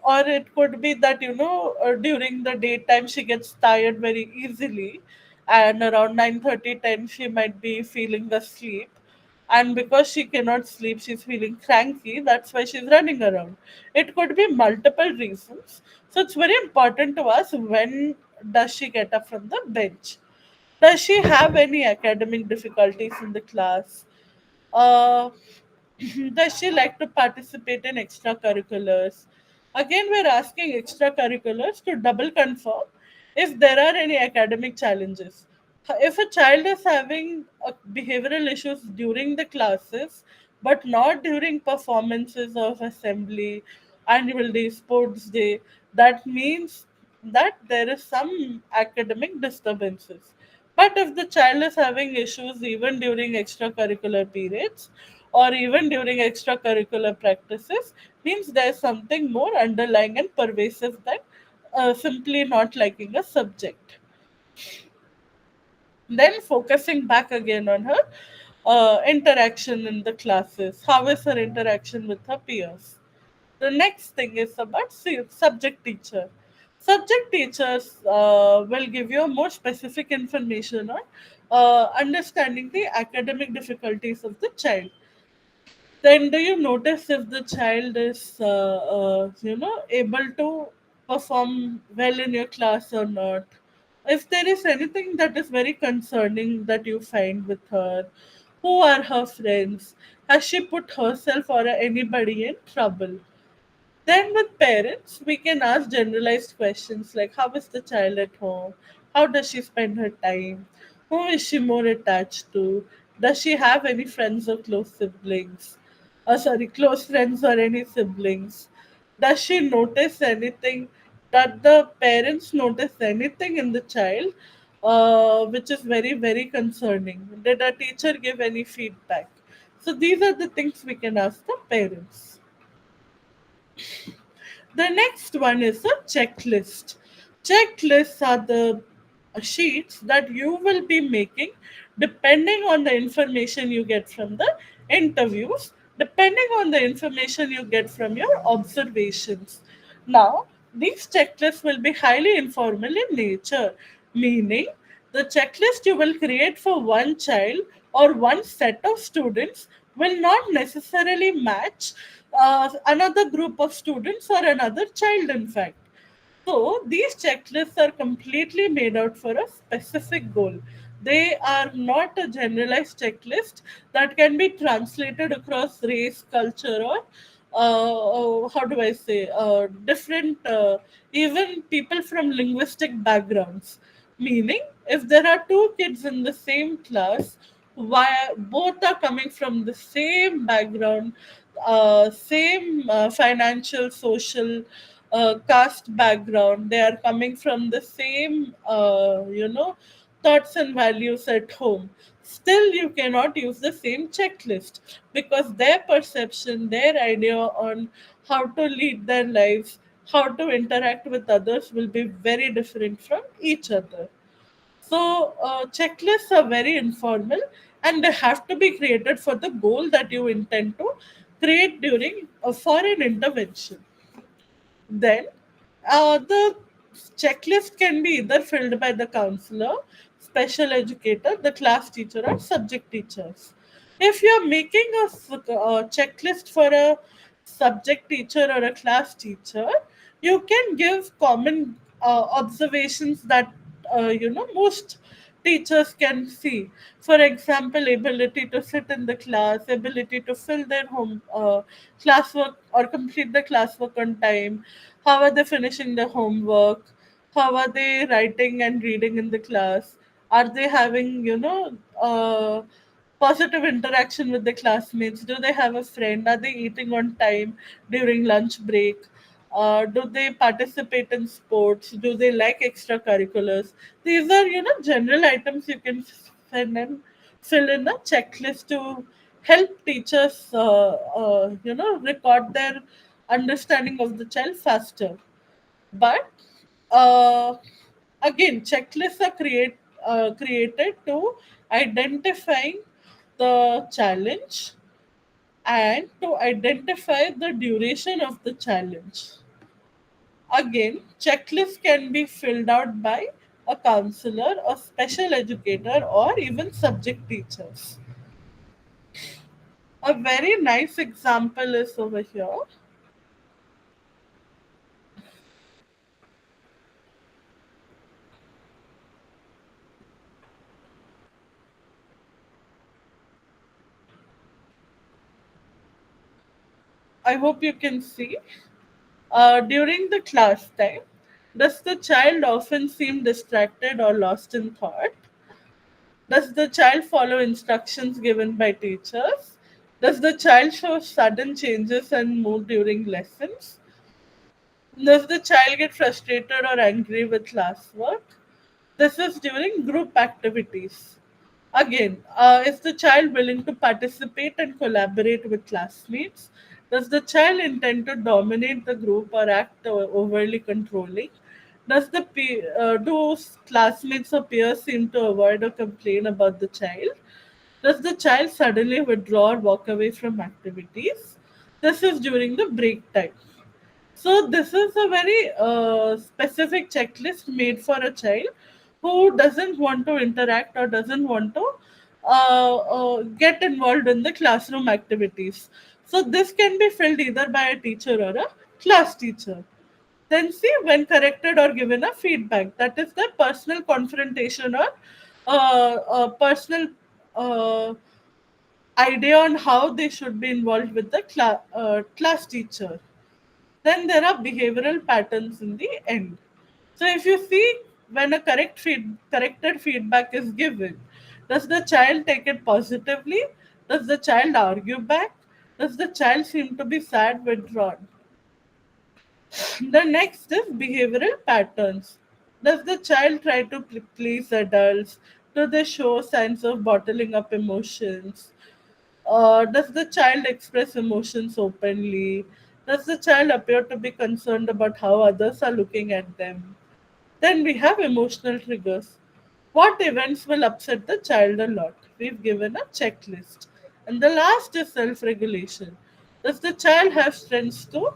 Or it could be that during the daytime she gets tired very easily, and around 9:30, 10 she might be feeling asleep, and because she cannot sleep she's feeling cranky, that's why she's running around. It could be multiple reasons, so it's very important to us, when does she get up from the bench? Does she have any academic difficulties in the class? uh, does she like to participate in extracurriculars? Again, we're asking extracurriculars to double confirm if there are any academic challenges. If a child is having behavioral issues during the classes, but not during performances of assembly, annual day, sports day, that means that there is some academic disturbances. But if the child is having issues even during extracurricular periods or even during extracurricular practices, means there's something more underlying and pervasive than simply not liking a subject. Then focusing back again on her interaction in the classes. How is her interaction with her peers? The next thing is about subject teacher. Subject teachers will give you more specific information on understanding the academic difficulties of the child. Then, do you notice if the child is, able to perform well in your class or not? If there is anything that is very concerning that you find with her, who are her friends? Has she put herself or anybody in trouble? Then, with parents, we can ask generalized questions like, how is the child at home? How does she spend her time? Who is she more attached to? Does she have any friends or close siblings? Close friends or any siblings? Does she notice anything? That the parents notice anything in the child which is very, very concerning? Did a teacher give any feedback? So, these are the things we can ask the parents. The next one is a checklist. Checklists are the sheets that you will be making depending on the information you get from the interviews, depending on the information you get from your observations. Now, these checklists will be highly informal in nature, meaning the checklist you will create for one child or one set of students will not necessarily match another group of students or another child, in fact. So these checklists are completely made out for a specific goal. They are not a generalized checklist that can be translated across race, culture, or how do I say, different, even people from linguistic backgrounds. Meaning, if there are two kids in the same class, why both are coming from the same background, same financial, social, caste background, they are coming from the same, thoughts and values at home. Still, you cannot use the same checklist because their perception, their idea on how to lead their lives, how to interact with others will be very different from each other. So, checklists are very informal and they have to be created for the goal that you intend to create during a foreign intervention. Then, the checklist can be either filled by the counselor, special educator, the class teacher, or subject teachers. If you're making a checklist for a subject teacher or a class teacher, you can give common observations that most teachers can see. For example, ability to sit in the class, ability to fill their home classwork or complete the classwork on time, how are they finishing their homework, how are they writing and reading in the class, are they having positive interaction with the classmates, do they have a friend, are they eating on time during lunch break, Do they participate in sports? Do they like extracurriculars? These are, general items you can fill in a checklist to help teachers, record their understanding of the child faster. But uh, again, checklists are created to identifying the challenge and to identify the duration of the challenge. Again, checklists can be filled out by a counselor, a special educator, or even subject teachers. A very nice example is over here. I hope you can see. During the class time, does the child often seem distracted or lost in thought? Does the child follow instructions given by teachers? Does the child show sudden changes in mood during lessons? Does the child get frustrated or angry with classwork? This is during group activities. Again, is the child willing to participate and collaborate with classmates? Does the child intend to dominate the group or act overly controlling? Do classmates or peers seem to avoid or complain about the child? Does the child suddenly withdraw or walk away from activities? This is during the break time. So this is a very specific checklist made for a child who doesn't want to interact or doesn't want to get involved in the classroom activities. So this can be filled either by a teacher or a class teacher. Then see when corrected or given a feedback. That is the personal confrontation or personal uh, idea on how they should be involved with the class teacher. Then there are behavioral patterns in the end. So if you see when a corrected feedback is given, does the child take it positively? Does the child argue back? Does the child seem to be sad, withdrawn? The next is behavioral patterns. Does the child try to please adults? Do they show signs of bottling up emotions? Does the child express emotions openly? Does the child appear to be concerned about how others are looking at them? Then we have emotional triggers. What events will upset the child a lot? We've given a checklist. And the last is self regulation. Does the child have strength to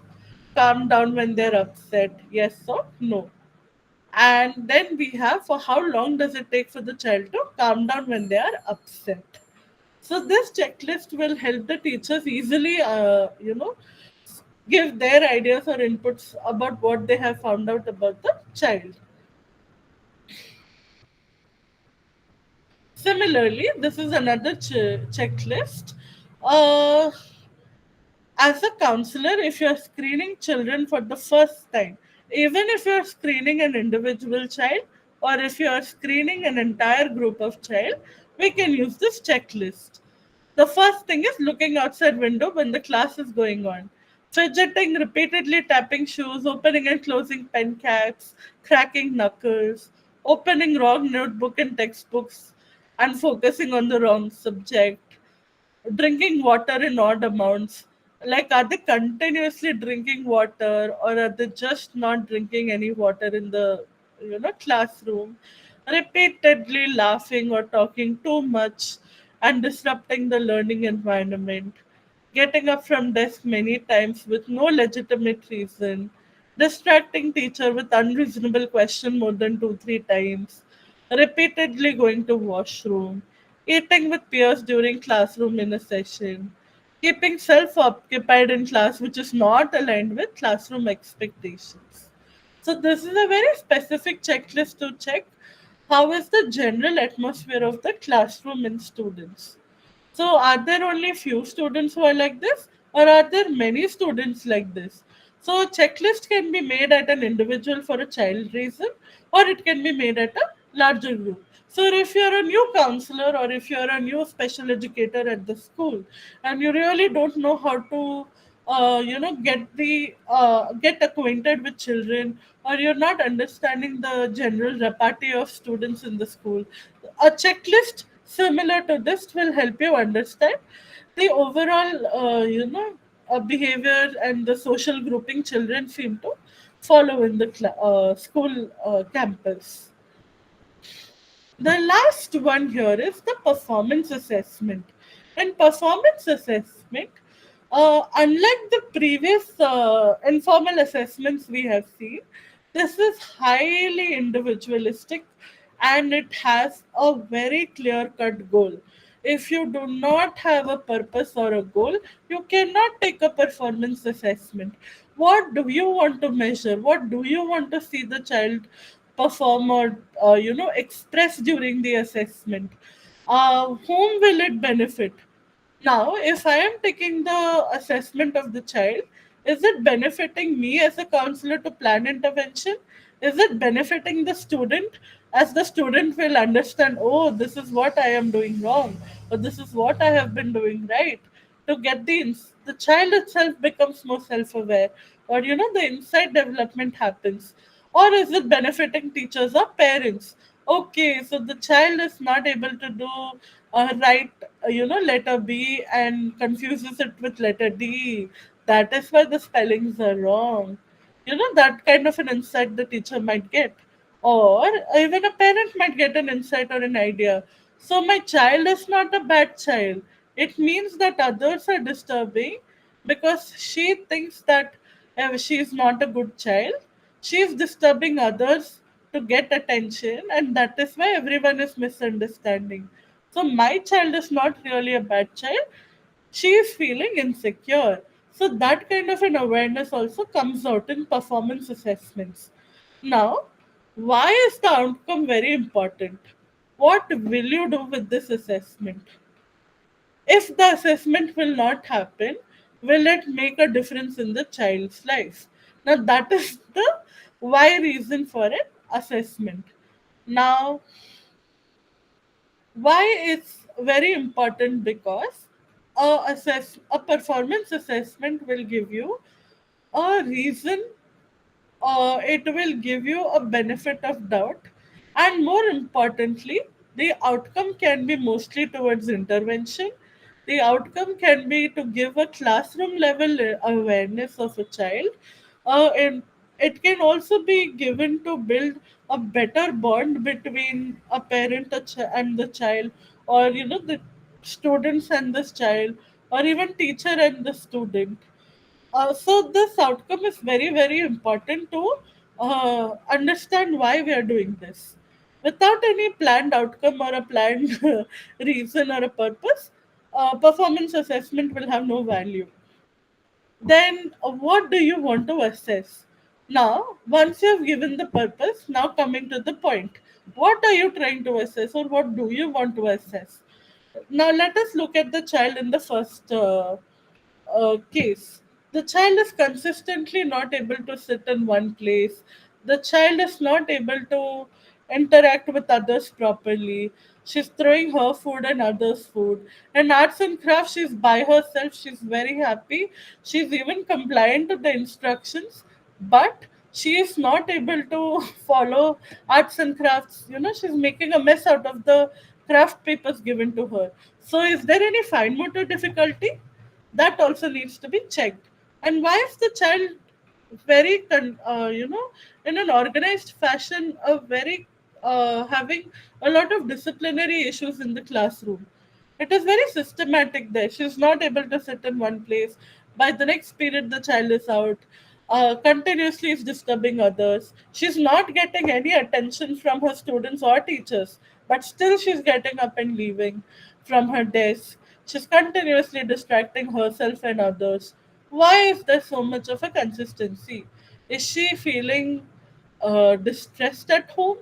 calm down when they're upset? Yes or no? And then we have for how long does it take for the child to calm down when they are upset? So this checklist will help the teachers easily, give their ideas or inputs about what they have found out about the child. Similarly, this is another checklist. Uh, as a counselor, if you're screening children for the first time, even if you're screening an individual child or if you're screening an entire group of child, we can use this checklist. The first thing is looking outside window when the class is going on. Fidgeting, repeatedly tapping shoes, opening and closing pen caps, cracking knuckles, opening wrong notebook and textbooks, and focusing on the wrong subject, drinking water in odd amounts. Like, are they continuously drinking water or are they just not drinking any water in the classroom? Repeatedly laughing or talking too much and disrupting the learning environment, getting up from desk many times with no legitimate reason, distracting teacher with unreasonable question more than 2 3 times, repeatedly going to washroom, eating with peers during classroom in a session, keeping self occupied in class which is not aligned with classroom expectations. So this is a very specific checklist to check how is the general atmosphere of the classroom in students. So, are there only few students who are like this, or are there many students like this? So, a checklist can be made at an individual for a child reason, or it can be made at a larger group. So, if you're a new counselor or if you're a new special educator at the school and you really don't know how to get acquainted with children, or you're not understanding the general repartee of students in the school. A checklist similar to this will help you understand the overall behavior and the social grouping children seem to follow in the school campus. The last one here is the performance assessment. In performance assessment, unlike the previous informal assessments we have seen, this is highly individualistic and it has a very clear cut goal. If you do not have a purpose or a goal, you cannot take a performance assessment. What do you want to measure? What do you want to see the child perform or express during the assessment? Whom will it benefit? Now, if I am taking the assessment of the child, is it benefiting me as a counselor to plan intervention? Is it benefiting the student, as the student will understand, oh, this is what I am doing wrong, or this is what I have been doing right? To get the child itself becomes more self aware, or the insight development happens. Or is it benefiting teachers or parents? Okay, so the child is not able to do write letter B and confuses it with letter D. That is why the spellings are wrong. That kind of an insight the teacher might get, or even a parent might get an insight or an idea. So my child is not a bad child. It means that others are disturbing because she thinks that she is not a good child. She is disturbing others to get attention, and that is why everyone is misunderstanding. So my child is not really a bad child. She is feeling insecure. So that kind of an awareness also comes out in performance assessments. Now, why is the outcome very important? What will you do with this assessment? If the assessment will not happen, will it make a difference in the child's life? Now, that is the why reason for an assessment. Now, why it's very important, because a performance assessment will give you a reason, it will give you a benefit of doubt, and more importantly, the outcome can be mostly towards intervention. The outcome can be to give a classroom level awareness of a child, and it can also be given to build a better bond between a parent and the child, or the students and this child, or even teacher and the student. So this outcome is very, very important to understand why we are doing this. Without any planned outcome or a planned reason or a purpose, performance assessment will have no value. Then what do you want to assess? Now, once you have given the purpose, now coming to the point. What are you trying to assess, or what do you want to assess? Now, let us look at the child in the first case. The child is consistently not able to sit in one place. The child is not able to interact with others properly. She's throwing her food and others' food. And arts and crafts, she's by herself. She's very happy. She's even compliant to the instructions, but she is not able to follow arts and crafts. She's making a mess out of the craft papers given to her. So, is there any fine motor difficulty? That also needs to be checked. And why is the child very in an organized fashion, a very having a lot of disciplinary issues in the classroom? It is very systematic there. She's not able to sit in one place. By the next period, the child is out. Continuously is disturbing others. She's not getting any attention from her students or teachers, but still she's getting up and leaving from her desk. She's continuously distracting herself and others. Why is there so much of a consistency? Is she feeling distressed at home?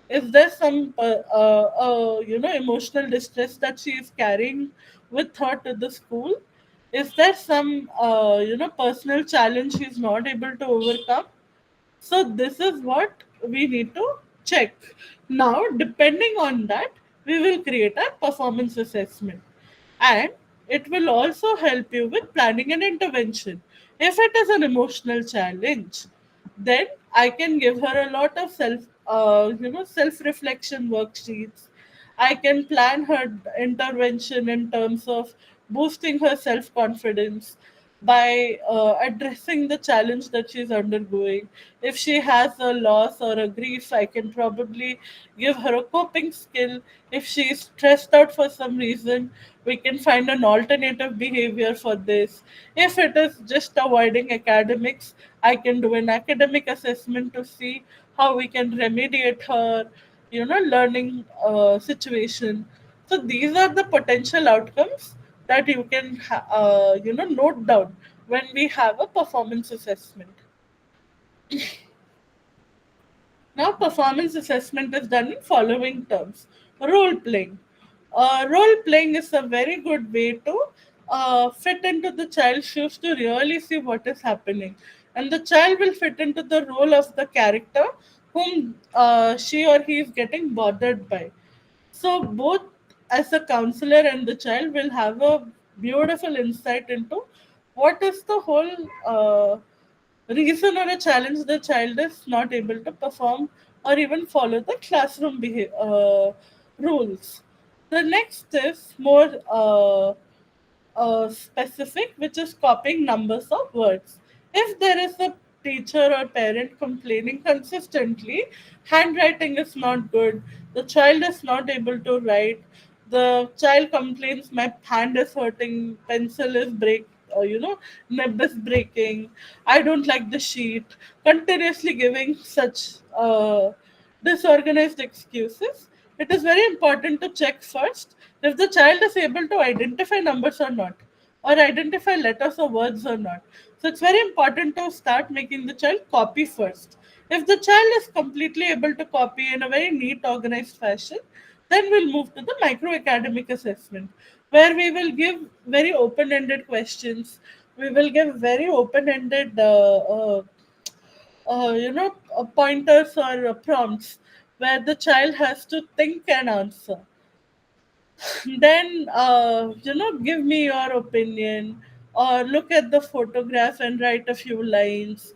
Is there some emotional distress that she is carrying with her to the school? Is there some personal challenge she's not able to overcome? So this is what we need to check. Now, depending on that, we will create a performance assessment. And It will also help you with planning an intervention. If it is an emotional challenge, then I can give her a lot of self reflection worksheets. I can plan her intervention in terms of boosting her self confidence by addressing the challenge that she's undergoing. If she has a loss or a grief, I can probably give her a coping skill. If she is stressed out for some reason, we can find an alternative behavior for this. If it is just avoiding academics, I can do an academic assessment to see how we can remediate her, learning situation. So these are the potential outcomes that you can, note down when we have a performance assessment. Now, performance assessment is done in following terms. Role playing. Role playing is a very good way to fit into the child's shoes to really see what is happening. And the child will fit into the role of the character whom she or he is getting bothered by. So, both as a counselor and the child will have a beautiful insight into what is the whole reason or a challenge the child is not able to perform or even follow the classroom rules. The next is more specific, which is copying numbers of words. If there is a teacher or parent complaining consistently, handwriting is not good, the child is not able to write, the child complains, my hand is hurting, pencil is nib is breaking, I don't like the sheet, continuously giving such disorganized excuses, it is very important to check first if the child is able to identify numbers or not, or identify letters or words or not. So it's very important to start making the child copy first. If the child is completely able to copy in a very neat, organized fashion, then we'll move to the micro academic assessment, where we will give very open ended questions. We will give very open ended pointers or prompts where the child has to think and answer. Then give me your opinion, or look at the photograph and write a few lines.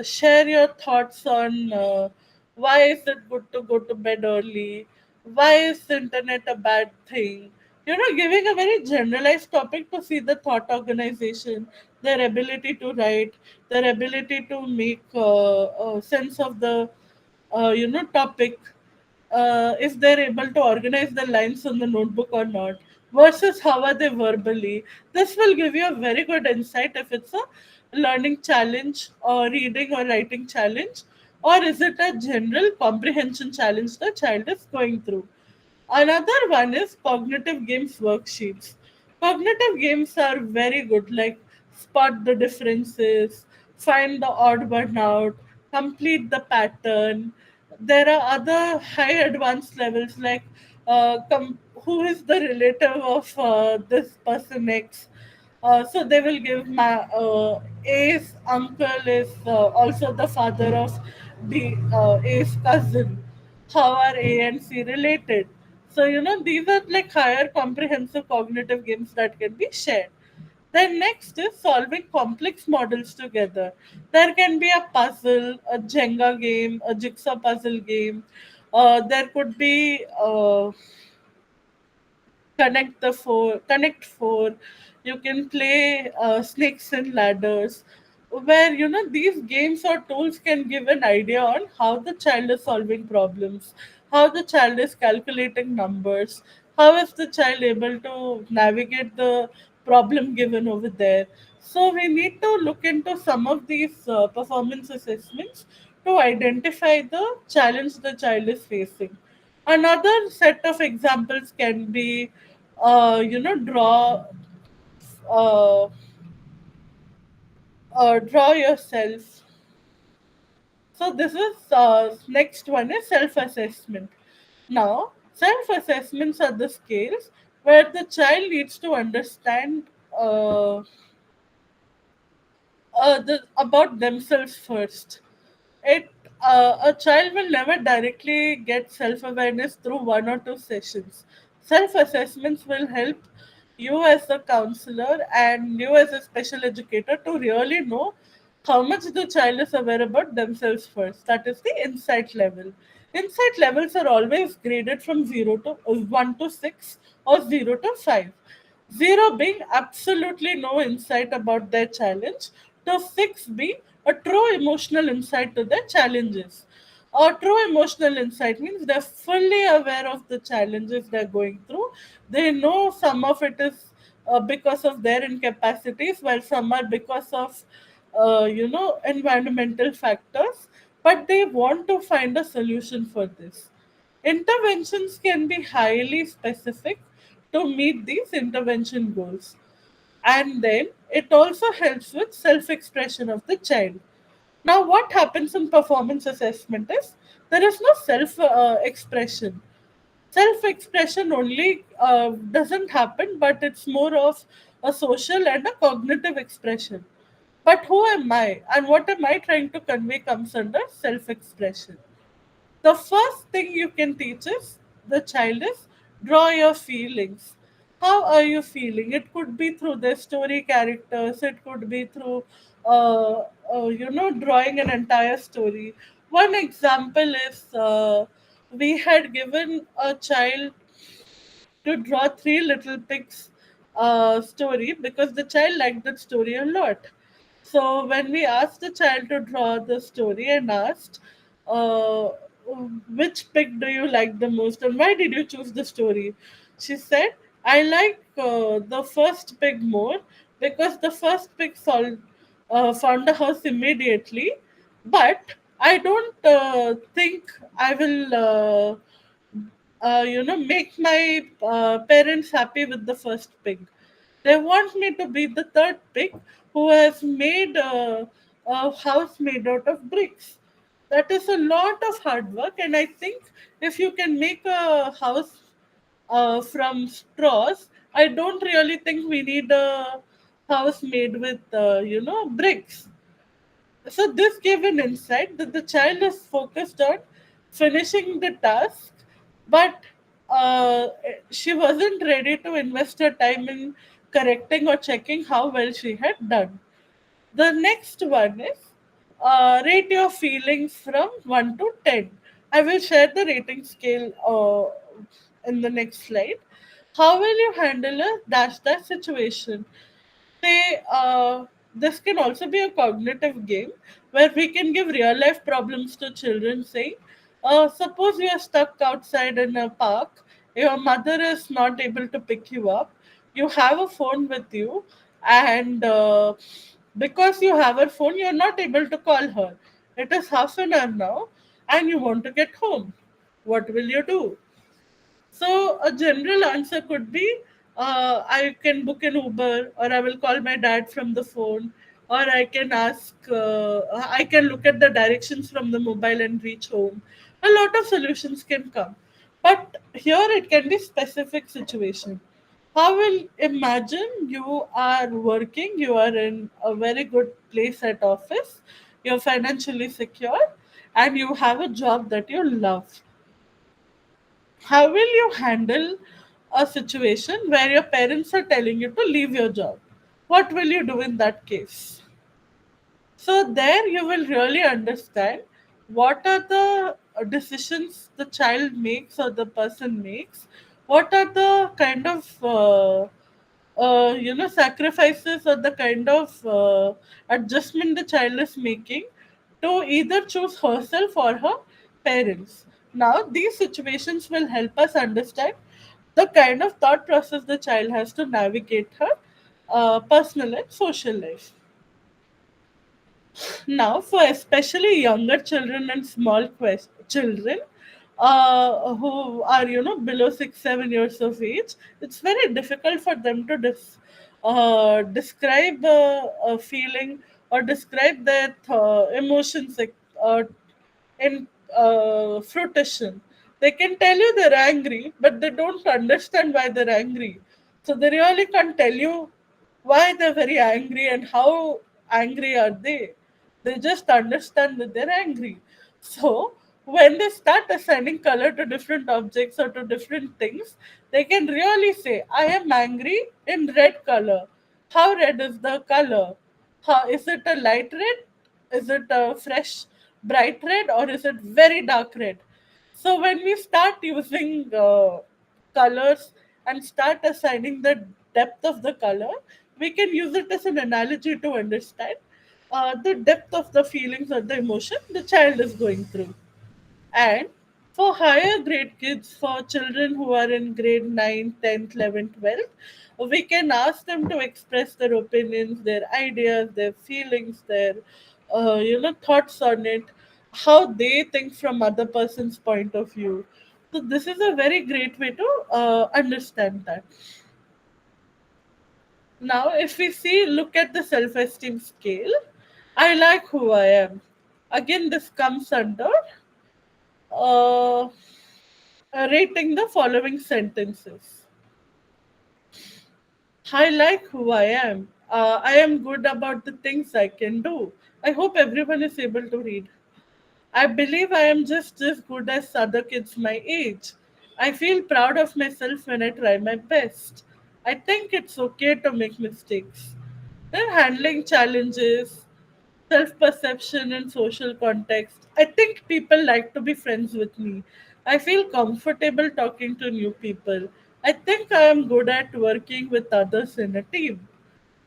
Share your thoughts on why is it good to go to bed early, why is the internet a bad thing. Giving a very generalized topic to see the thought organization, their ability to write, their ability to make sense of the topic, if they're able to organize the lines on the notebook or not, versus how are they verbally. This will give you a very good insight if it's a learning challenge or reading or writing challenge, or is it a general comprehension challenge the child is going through. Another one is cognitive games worksheets. Cognitive games are very good, like spot the differences, find the odd one out, complete the pattern. There are other high advanced levels like who is the relative of this person X. So they will give my A's uncle is also the father of A's cousin. How are A and C related? So these are like higher comprehensive cognitive games that can be shared. Then next is solving complex models together. There can be a puzzle, a Jenga game, a jigsaw puzzle game. There could be connect four. You can play snakes and ladders, where these games or tools can give an idea on how the child is solving problems, how the child is calculating numbers, how is the child able to navigate the problem given over there. So we need to look into some of these performance assessments to identify the challenge the child is facing. Another set of examples can be, uh, draw yourself. So this is next one is self-assessment. Now, self-assessments are the scales where the child needs to understand about themselves first. It A child will never directly get self-awareness through one or two sessions. Self-assessments will help you as a counselor and you as a special educator to really know how much the child is aware about themselves first. That is the insight level. Insight levels are always graded from 0 to 1 to 6 or 0 to 5. 0 being absolutely no insight about their challenge, to 6 being a true emotional insight to their challenges. A true emotional insight means they're fully aware of the challenges they're going through. They know some of it is because of their incapacities, while some are because of, environmental factors. But they want to find a solution for this. Interventions can be highly specific to meet these intervention goals. And then it also helps with self expression of the child. Now, what happens in performance assessment is there is no self expression. Self expression only doesn't happen, but it's more of a social and a cognitive expression. But who am I and what am I trying to convey comes under self expression. The first thing you can teach is the child is draw your feelings. How are you feeling? It could be through their story characters, it could be through drawing an entire story. One example is we had given a child to draw Three Little Pigs story because the child liked that story a lot. So when we asked the child to draw the story and asked, uh, which pig do you like the most and why did you choose the story? She said, I like the first pig more because the first pig found a house immediately, but I don't think I will. Make my parents happy with the first pig. They want me to be the third pig who has made a house made out of bricks. That is a lot of hard work, and I think if you can make a house from straws, I don't really think we need a house made with bricks. So this gave an insight that the child is focused on finishing the task, but she wasn't ready to invest her time in correcting or checking how well she had done. The next one is rate your feelings from 1 to 10. I will share the rating scale in the next slide. How will you handle a dash dash situation? Say, this can also be a cognitive game where we can give real life problems to children, saying, suppose you are stuck outside in a park, your mother is not able to pick you up, you have a phone with you, and because you have her phone, you're not able to call her. It is half an hour now, and you want to get home. What will you do? So a general answer could be I can book an Uber, or I will call my dad from the phone, or I can look at the directions from the mobile and reach home. A lot of solutions can come. But here it can be specific situation. How will imagine you are working, you are in a very good place at office, you're financially secure, and you have a job that you love. How will you handle a situation where your parents are telling you to leave your job? What will you do in that case? So, there you will really understand what are the decisions the child makes or the person makes, what are the kind of sacrifices or the kind of adjustment the child is making to either choose herself or her parents. Now these situations will help us understand the kind of thought process the child has to navigate her personal and social life. Now, for especially younger children and small children who are below 6 7 years of age, it's very difficult for them to describe a feeling or describe their emotions in fruition. They can tell you they're angry, but they don't understand why they're angry. So they really can't tell you why they're very angry and how angry are they. They just understand that they're angry. So when they start assigning color to different objects or to different things, they can really say, I am angry in red color. How red is the color? How, is it a light red? Is it a fresh, bright red? Or is it very dark red? So when we start using colors and start assigning the depth of the color, we can use it as an analogy to understand the depth of the feelings or the emotion the child is going through. And for higher grade kids, for children who are in grade 9, 10th, 11th, 12th, we can ask them to express their opinions, their ideas, their feelings, their thoughts on it, how they think from other person's point of view. So this is a very great way to understand that. Now, if we see, look at the self-esteem scale, I like who I am. Again, this comes under uh, rating the following sentences. I like who I am. I am good about the things I can do. I hope everyone is able to read. I believe I am just as good as other kids my age. I feel proud of myself when I try my best. I think it's okay to make mistakes. Then handling challenges, self perception, and social context. I think people like to be friends with me. I feel comfortable talking to new people. I think I am good at working with others in a team.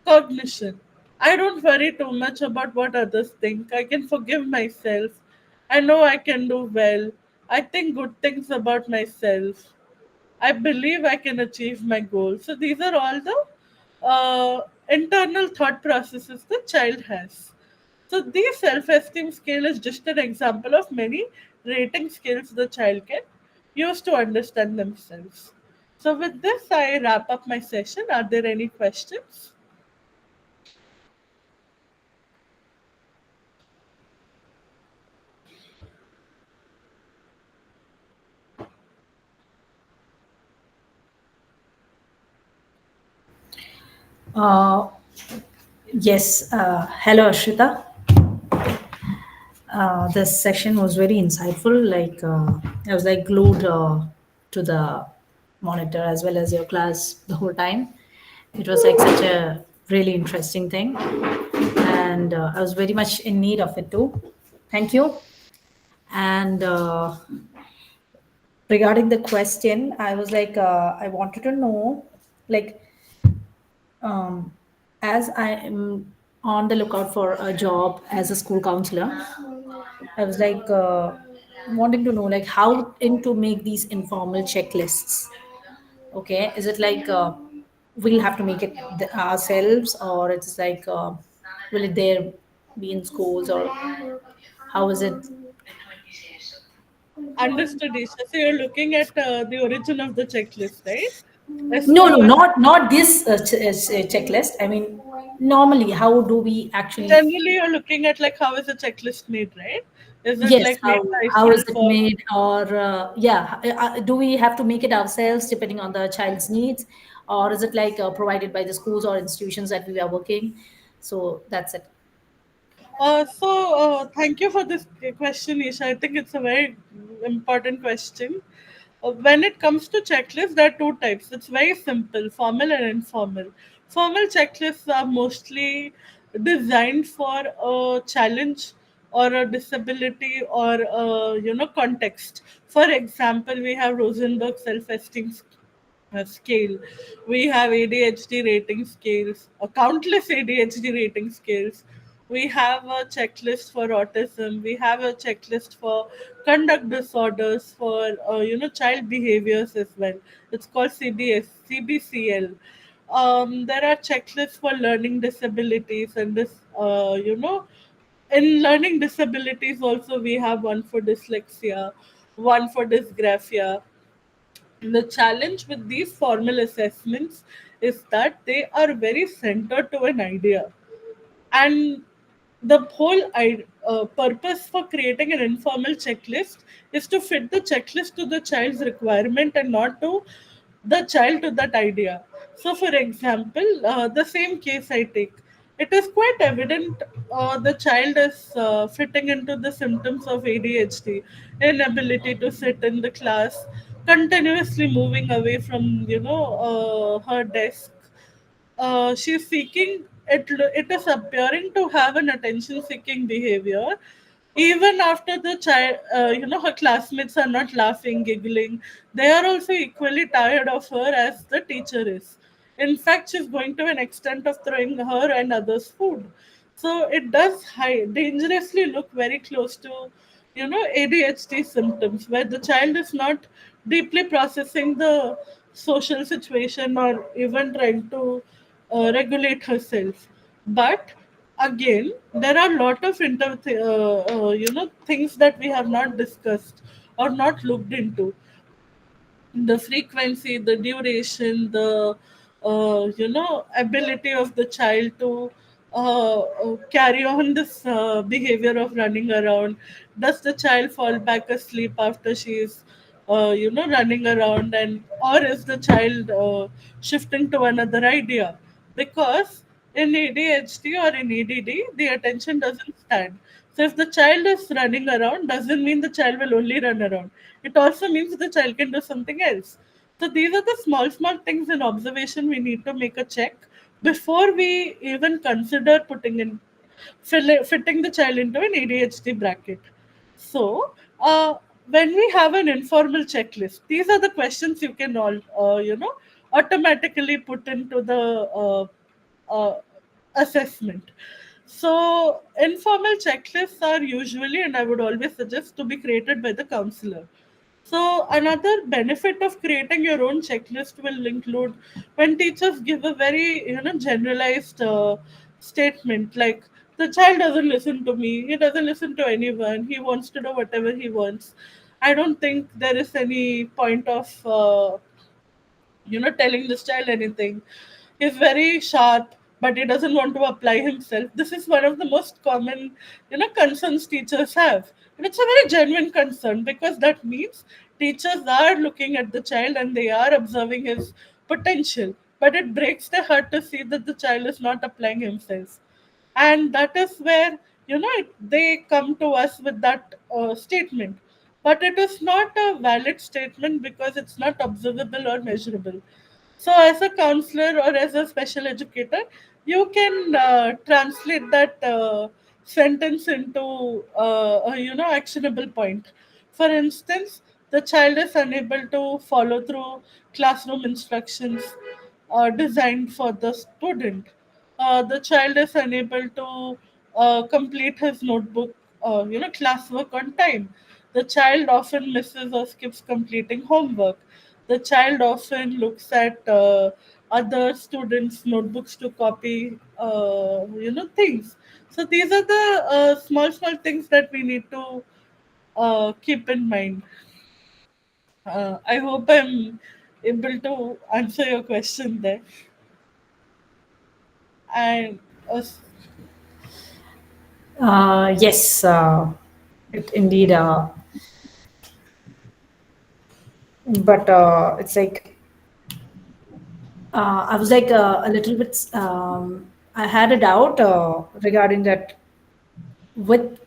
Cognition. I don't worry too much about what others think. I can forgive myself. I know I can do well. I think good things about myself. I believe I can achieve my goals. So these are all the internal thought processes the child has. So the self-esteem scale is just an example of many rating skills the child can use to understand themselves. So with this, I wrap up my session. Are there any questions? Uh, yes. Hello, Ashrita. This session was very insightful. I was like glued to the monitor as well as your class the whole time. It was like such a really interesting thing, and I was very much in need of it too. Thank you. And regarding the question, I was like, I wanted to know, like, um, as I am on the lookout for a job as a school counselor, I was like wanting to know like how to make these informal checklists. Okay, is it like we'll have to make it ourselves, or it's like will it there be in schools, or how is it? Understood, Isha. So you're looking at the origin of the checklist, right? As No, to no, what not this checklist. I mean, normally, how do we actually? generally you're looking at, like, how is a checklist made, right? Is it Yes, like how made by how is school it for made, or yeah, do we have to make it ourselves depending on the child's needs, or is it like provided by the schools or institutions that we are working? So that's it. Thank you for this question, Isha. I think it's a very important question. When it comes to checklists, there are two types. It's very simple: formal and informal. Formal checklists are mostly designed for a challenge or a disability or context. For example, we have Rosenberg self-esteem scale. We have ADHD rating scales, countless ADHD rating scales. We have a checklist for autism. We have a checklist for conduct disorders, for child behaviors as well. It's called CBCL. There are checklists for learning disabilities, and in learning disabilities also we have one for dyslexia, one for dysgraphia. The challenge with these formal assessments is that they are very centered to an idea, and the whole purpose for creating an informal checklist is to fit the checklist to the child's requirement and not to the child to that idea. So for example, the same case I take, it is quite evident the child is fitting into the symptoms of ADHD, inability to sit in the class, continuously moving away from her desk. She's seeking it. It is appearing to have an attention-seeking behavior, even after the child, her classmates are not laughing, giggling. They are also equally tired of her as the teacher is. In fact, she's going to an extent of throwing her and others food. So it does dangerously look very close to, ADHD symptoms, where the child is not deeply processing the social situation or even trying to regulate herself. But again, there are a lot of things that we have not discussed or not looked into: the frequency, the duration, the ability of the child to carry on this behavior of running around. Does the child fall back asleep after she is running around, and or is the child shifting to another idea? Because in ADHD or in EDD, the attention doesn't stand. So if the child is running around, doesn't mean the child will only run around. It also means the child can do something else. So these are the small, small things in observation we need to make a check before we even consider fitting the child into an ADHD bracket. So, when we have an informal checklist, these are the questions you can automatically put into the uh, assessment. So, informal checklists are usually, and I would always suggest, to be created by the counselor. So another benefit of creating your own checklist will include when teachers give a very generalized statement like, the child doesn't listen to me, he doesn't listen to anyone, he wants to do whatever he wants. I don't think there is any point of telling this child anything. He's very sharp, but he doesn't want to apply himself. This is one of the most common concerns teachers have, and it's a very genuine concern, because that means teachers are looking at the child and they are observing his potential, but it breaks their heart to see that the child is not applying himself. And that is where they come to us with that statement, but it is not a valid statement because it's not observable or measurable. So as a counselor or as a special educator, you can translate that sentence into a actionable point. For instance, the child is unable to follow through classroom instructions designed for the student. The child is unable to complete his notebook, classwork on time. The child often misses or skips completing homework. The child often looks at other students' notebooks to copy, things. So these are the small, small things that we need to keep in mind. I hope I'm able to answer your question there. And Yes, it indeed. But it's like I was like a little bit. I had a doubt regarding that. With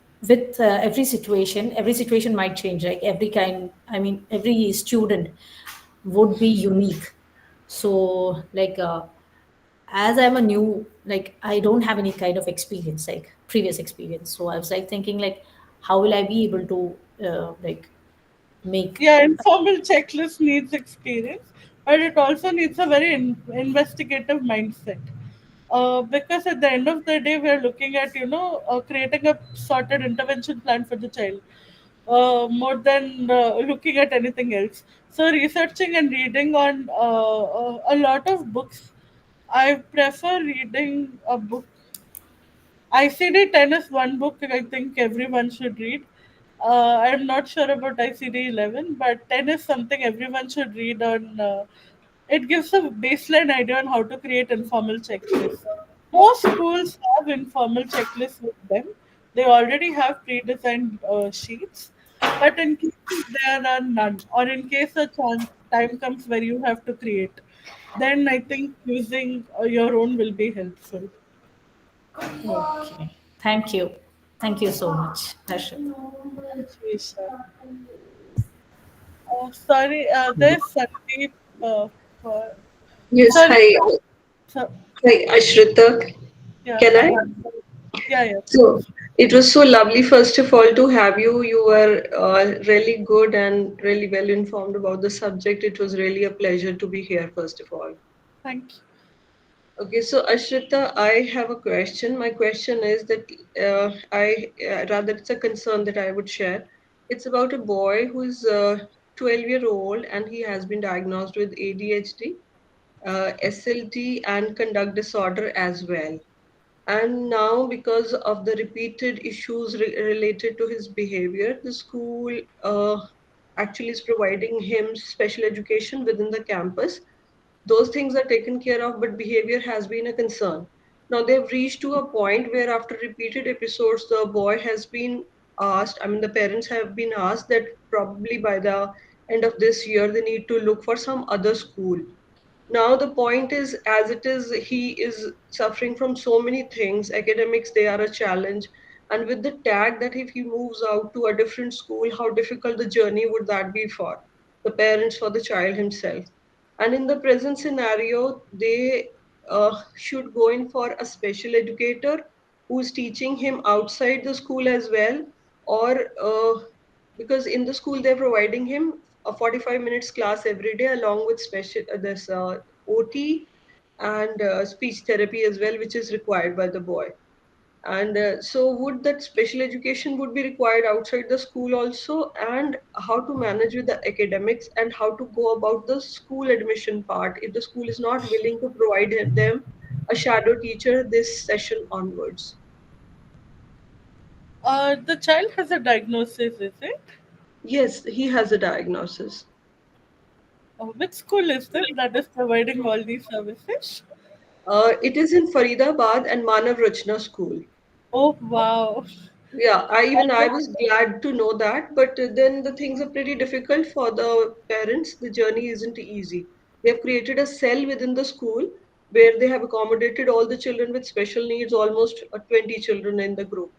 every situation might change. Like every kind. I mean, every student would be unique. So, like, as I'm a new, like, I don't have any kind of experience, like previous experience. So I was like thinking, like, how will I be able to, like, make. yeah, informal checklist needs experience, but it also needs a very investigative mindset. Because at the end of the day, we are looking at creating a sorted intervention plan for the child, more than looking at anything else. So researching and reading on a lot of books. I prefer reading a book. ICD 10 is one book I think everyone should read. I'm not sure about ICD 11, but 10 is something everyone should read on. It gives a baseline idea on how to create informal checklists. Most schools have informal checklists with them. They already have pre-designed sheets, but in case there are none, or in case a time comes where you have to create, then I think using your own will be helpful. Okay. Thank you. Thank you so much, Harshit. जी sir. Sorry, there's Sandeep. For, Yes, sorry, hi. sir. Hi, Ashrita. Yeah, Can I? hi. Yeah, yeah, So please. it was so lovely, first of all, to have you. You were really good and really well informed about the subject. It was really a pleasure to be here, first of all. Thank you. Okay, so Ashrita, I have a question. My question is that rather, it's a concern that I would share. It's about a boy who is 12-year-old and he has been diagnosed with ADHD, SLD, and conduct disorder as well. And now, because of the repeated issues related to his behavior, the school actually is providing him special education within the campus. Those things are taken care of, but behavior has been a concern. Now, they've reached to a point where, after repeated episodes, the boy has been asked, I mean, the parents have been asked that probably by the end of this year, they need to look for some other school. Now the point is, as it is, he is suffering from so many things. Academics, they are a challenge, and with the tag that if he moves out to a different school, how difficult the journey would that be for the parents, for the child himself. And in the present scenario, they should go in for a special educator who is teaching him outside the school as well, or because in the school they're providing him a 45 minutes class every day along with special this OT and speech therapy as well, which is required by the boy. And so would that special education would be required outside the school also, and how to manage with the academics and how to go about the school admission part if the school is not willing to provide them a shadow teacher this session onwards. The child has a diagnosis, is it? Yes, he has a diagnosis. Which school is this that is providing all these services? It is in Faridabad and Manav Rachna School. Oh, wow. Yeah, I I guess was glad to know that, but then the things are pretty difficult for the parents. The journey isn't easy. They have created a cell within the school where they have accommodated all the children with special needs, almost 20 children in the group.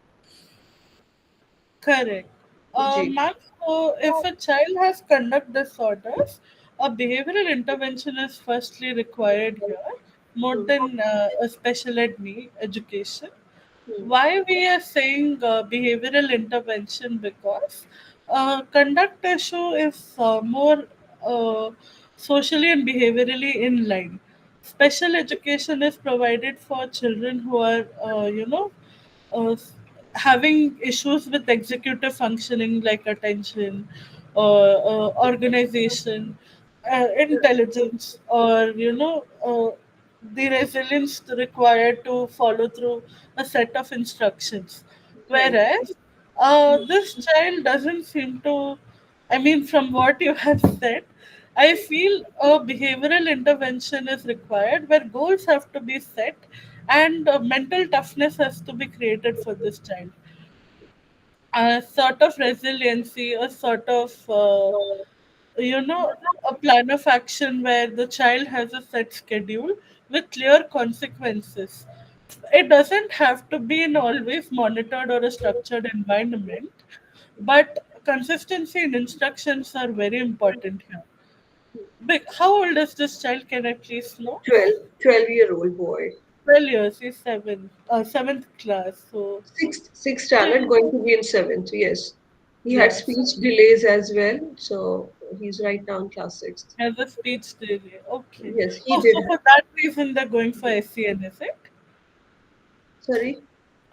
correct. Ji. Ma'am, so if a child has conduct disorders, a behavioral intervention is firstly required here, more Hmm, than a special ed need education. hmm, Why we are saying behavioral intervention? Because conduct issue is more uh, socially and behaviorally in line. Special education is provided for children who are uh, having issues with executive functioning like attention or organization, intelligence, or the resilience required to follow through a set of instructions. right. Whereas this child doesn't seem to, I mean, from what you have said, I feel a behavioral intervention is required where goals have to be set and mental toughness has to be created for this child. A sort of resiliency, a sort of you know a plan of action where the child has a set schedule with clear consequences. It doesn't have to be in always monitored or a structured environment, but consistency in instructions are very important here. How old is this child, can I please know? 12-year-old boy. 12 years, he's seventh class, so Sixth still standard, going to be in seventh. Yes. He had yes, speech delays as well, so he's right now in class sixth. has a speech delay. Okay. Yes, he Oh, did. so for that reason they're going for SCN, is it? Sorry.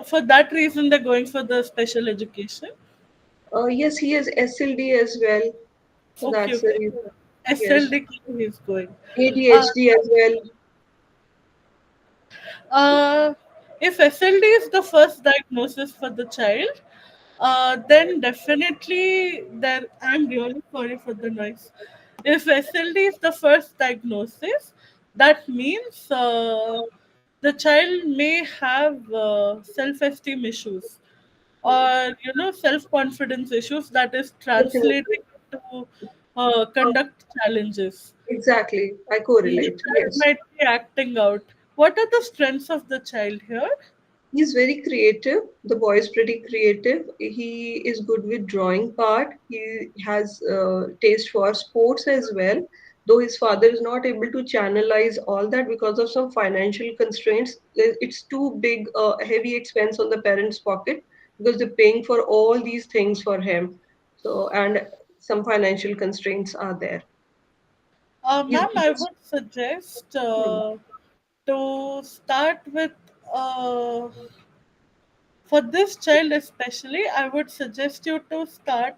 For that reason they're going for the special education. Yes, he has SLD as well. So Okay, that's the okay. reason. Yes. SLD he's going. Uh, ADHD as well. Uh, if SLD is the first diagnosis for the child, then definitely there. I'm really sorry for the noise. If SLD is the first diagnosis, that means the child may have self-esteem issues Hmm. or self-confidence issues that is translating Definitely. to conduct challenges. Exactly. I The correlate. child Yes. might be acting out. What are the strengths of the child here? He's very creative. The boy is pretty creative. He is good with drawing part. He has taste for sports as well. Though his father is not able to channelize all that because of some financial constraints. It's too big, heavy expense on the parents' pocket because they're paying for all these things for him. So, and some financial constraints are there. He's Ma'am, I would suggest hmm, to start with uh, for this child especially, I would suggest you to start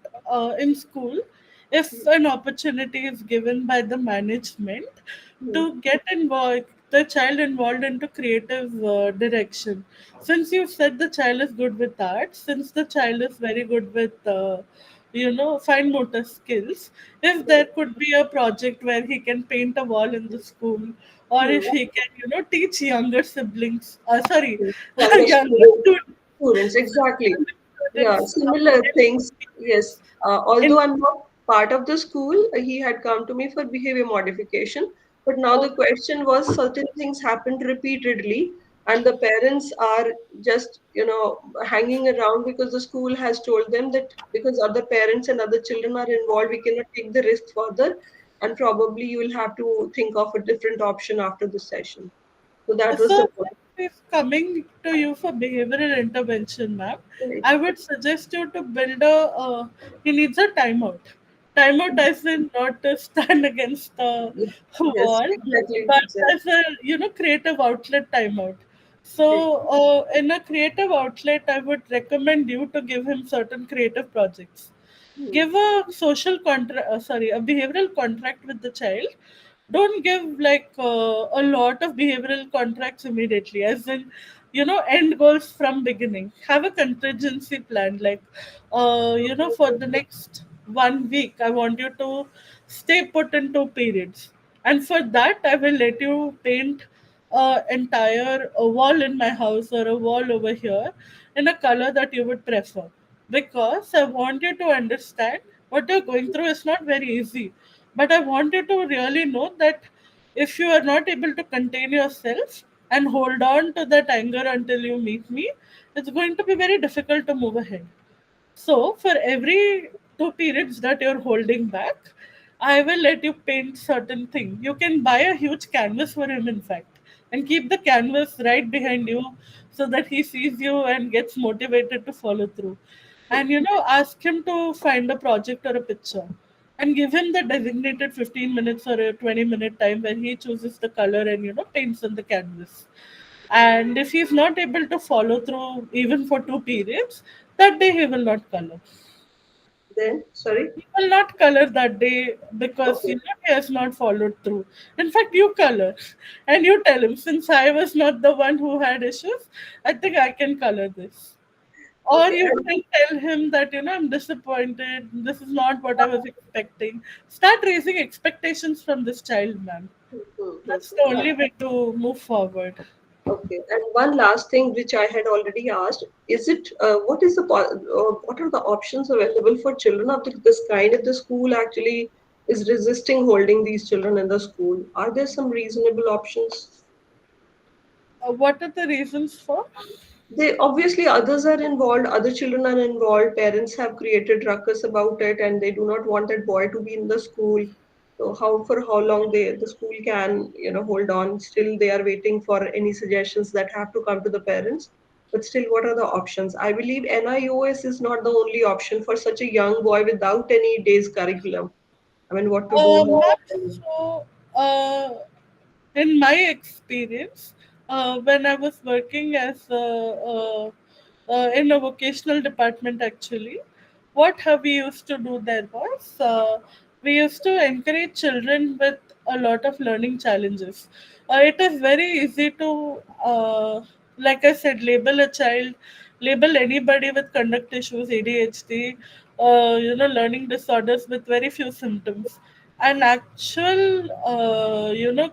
in school if an opportunity is given by the management hmm, to get involved, the child involved into creative direction. Since you said the child is good with art, since the child is very good with fine motor skills, if there could be a project where he can paint a wall in the school, or hmm, if he can teach younger siblings, sorry, hmm. Younger younger students. students, Students, exactly. Yeah, students similar things. Yes. in Although I'm not part of the school, he had come to me for behavior modification. But now the question was certain things happened repeatedly, and the parents are just, hanging around because the school has told them that because other parents and other children are involved, we cannot take the risk further, and probably you will have to think of a different option after the session. So that was the so, point. if coming to you for behavioral intervention, ma'am, Right. I would suggest you to build he needs a timeout. Timeout as in not to stand against the Yes, yes, wall, exactly, but exactly. as a, creative outlet timeout. So, in a creative outlet, I would recommend you to give him certain creative projects. Hmm. Give a social contract, sorry, a behavioral contract with the child. Don't give like a lot of behavioral contracts immediately, as in end goals from beginning. Have a contingency plan, like for the next 1 week I want you to stay put in 2 periods, and for that I will let you paint entire wall in my house or a wall over here in a color that you would prefer, because I want you to understand what you're going through is not very easy. But I want you to really know that if you are not able to contain yourself and hold on to that anger until you meet me, it's going to be very difficult to move ahead. So, for every 2 periods that you're holding back, I will let you paint certain thing. You can buy a huge canvas for him, in fact, and keep the canvas right behind you so that he sees you and gets motivated to follow through. And ask him to find a project or a picture and give him the designated 15 minutes or a 20-minute time where he chooses the color and paints on the canvas. And if he's not able to follow through even for 2 periods, that day he will not color. Then, sorry. He will not color that day because Okay. he has not followed through. In fact, you color and you tell him, since I was not the one who had issues, I think I can color this. Or Okay. you And can tell him that I'm disappointed. This is not what I was expecting. Start raising expectations from this child, ma'am. That's the yeah. only way to move forward. Okay. And one last thing which I had already asked, is it what are the options available for children of this kind if the school actually is resisting holding these children in the school? Are there some reasonable options? What are the reasons for? They obviously others are involved, other children are involved, parents have created ruckus about it and they do not want that boy to be in the school. So how long the school can hold on, still they are waiting for any suggestions that have to come to the parents. But still, what are the options? I believe NIOS is not the only option for such a young boy without any day's curriculum. I mean, what to do Ma'am, now? so in my experience, when I was working as in a vocational department, actually, what have we used to do there was we used to encourage children with a lot of learning challenges. It is very easy to, like I said, label a child, label anybody with conduct issues, ADHD, learning disorders with very few symptoms. And actual,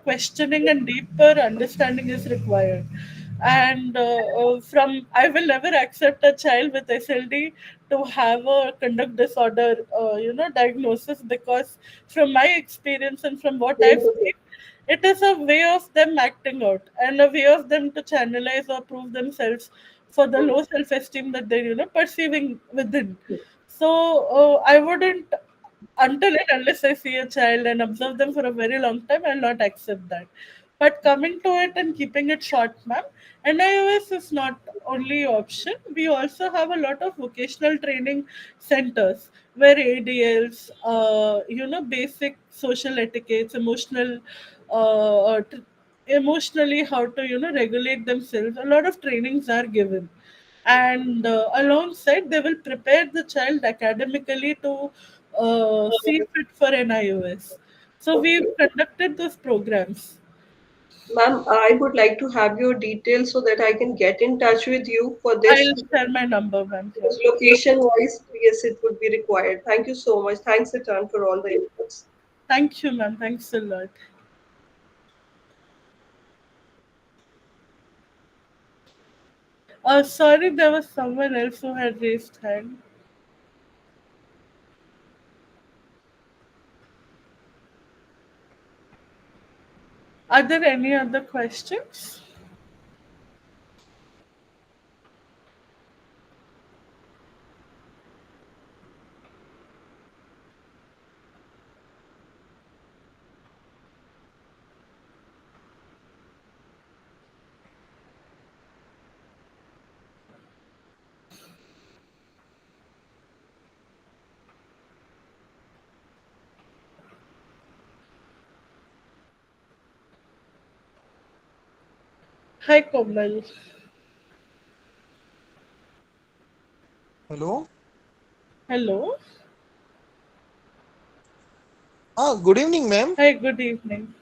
questioning and deeper understanding is required. And from I will never accept a child with SLD to have a conduct disorder, diagnosis, because from my experience and from what I've seen, it is a way of them acting out and a way of them to channelize or prove themselves for the low self-esteem that they're perceiving within. So I wouldn't, until and unless I see a child and observe them for a very long time, I'll not accept that. But coming to it and keeping it short, ma'am, NIOS is not only option. We also have a lot of vocational training centers where ADLs, basic social etiquettes, emotionally how to regulate themselves. A lot of trainings are given, and alongside they will prepare the child academically to see fit for NIOS. So we've Okay. conducted those programs. Ma'am, I would like to have your details so that I can get in touch with you for this. I'll share my number, ma'am, here. Because location wise, yes, it would be required. Thank you so much. Thanks a ton for all the inputs. Thank you, ma'am. Thanks a lot. Sorry, there was someone else who had raised hand. Are there any other questions? Hi, Komal. Hello. Hello. Good evening, ma'am. Hi, good evening.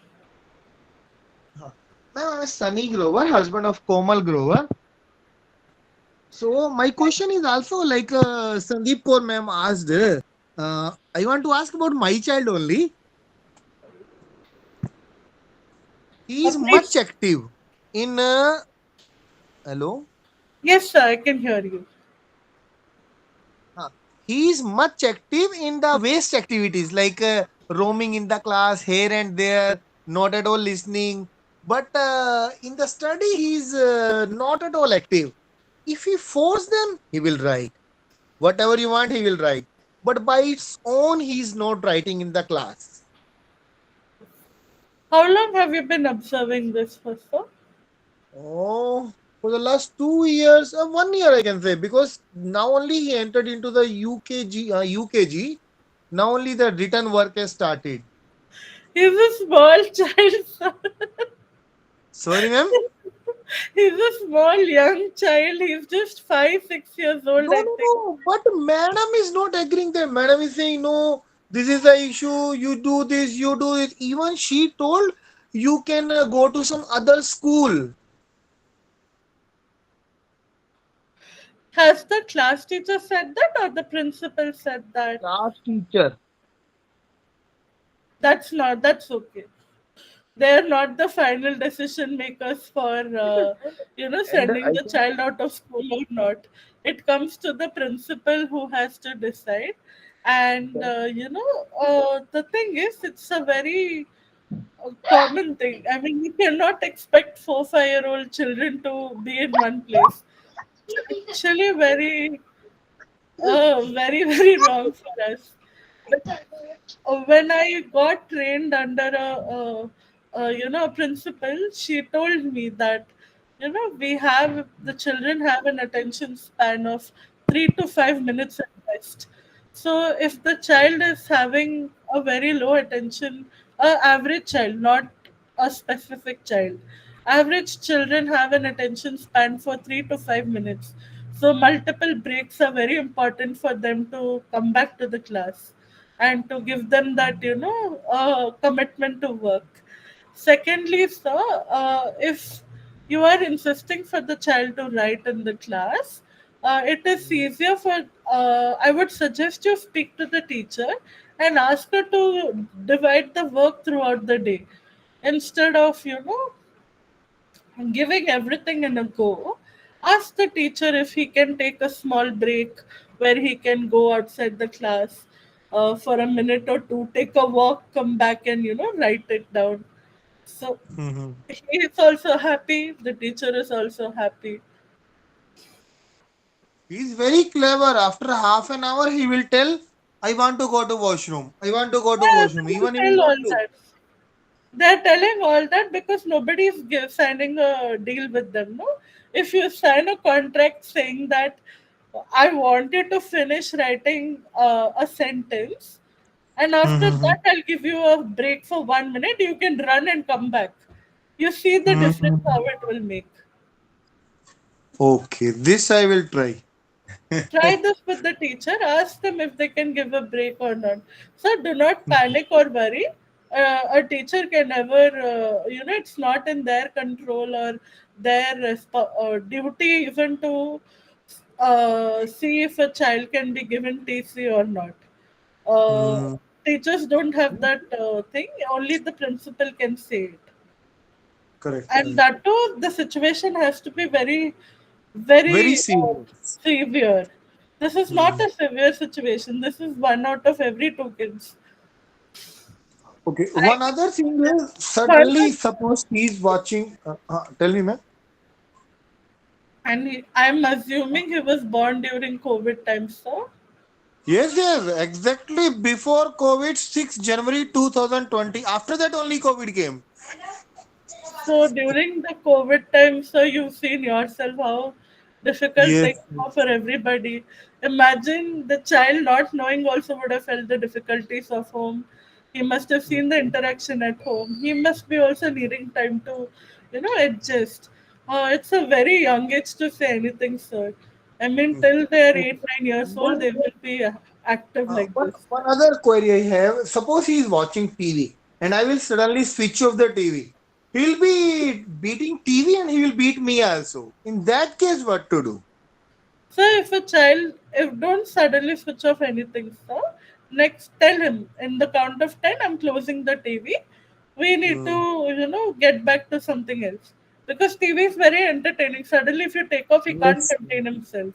Ma'am, I'm Sunny Grover, husband of Komal Grover. So my question is also like Sandeep Kaur ma'am asked. I want to ask about my child only. He is much Please. active in. Hello. Yes, sir, I can hear you. Uh, he is much active in the waste activities like roaming in the class here and there, not at all listening. But in the study, he is not at all active. If he force them, he will write. Whatever you want, he will write. But by its own, he is not writing in the class. How long have you been observing this for, sir? Oh, for the last 2 years, 1 year, I can say, because now only he entered into the UKG. UKG. Now only the written work has started. He's a small child, sir. Sorry, ma'am. He's a small young child. He's just 5, 6 years old, No, I no, think. no. But madam is not agreeing there. Madam is saying, no, this is the issue. You do this, you do it. Even she told you can go to some other school. Has the class teacher said that or the principal said that? Class teacher. That's okay. They're not the final decision makers for, And sending I the can. child out of school or not. It comes to the principal who has to decide. And, the thing is, it's a very common thing. I mean, you cannot expect 4, 5-year-old children to be in one place. It's actually very, very wrong for us. But when I got trained under a principal, she told me that the children have an attention span of 3 to 5 minutes at best. So if the child is having a very low attention, average child, not a specific child, average children have an attention span for 3 to 5 minutes. So multiple breaks are very important for them to come back to the class and to give them that commitment to work. Secondly, sir, if you are insisting for the child to write in the class, it is easier for, I would suggest you speak to the teacher and ask her to divide the work throughout the day instead of giving everything in a go. Ask the teacher if he can take a small break where he can go outside the class for a minute or two, take a walk, come back, and write it down. So Mhm. he is also happy, the teacher is also happy. He's very clever. After half an hour, he will tell, I want to go to washroom. I want to go to Yeah, washroom. they will Even he will tell not all look. that. They're telling all that because nobody is signing a deal with them. No, if you sign a contract saying that I want you to finish writing a sentence, and after Mm-hmm. that I'll give you a break for 1 minute. You can run and come back. You see the difference Mm-hmm. how it will make. Okay, this I will try. Try this with the teacher. Ask them if they can give a break or not. So do not panic or worry. A teacher can never, it's not in their control or their duty even to see if a child can be given TC or not. Uh, Mm, Teachers don't have that thing. Only the principal can say it, correct, and correct. that too the situation has to be very Very very serious. severe. This is not Mm. a severe situation. This is one out of every two kids. Okay, I one other thing is further, certainly suppose he's watching. Tell me, ma'am. and I'm assuming he was born during COVID times, so Yes, yes, exactly before COVID, 6 January 2020. After that, only COVID came. so during the COVID time, so you've seen yourself how difficult Yes. things are for everybody. Imagine the child not knowing also would have felt the difficulties of home. He must have seen the interaction at home. He must be also needing time to, adjust. It's a very young age to say anything, sir. I mean, Mm. till they're Okay. 8, 9 years old, One, they will be active like one, this. one other query I have. Suppose he is watching TV and I will suddenly switch off the TV. He'll be beating TV and he will beat me also. In that case, what to do? So if don't suddenly switch off anything, sir, next tell him in the count of 10, I'm closing the TV. We need to, Mm. get back to something else. Because TV is very entertaining. Suddenly, if you take off, he can't Yes. contain himself.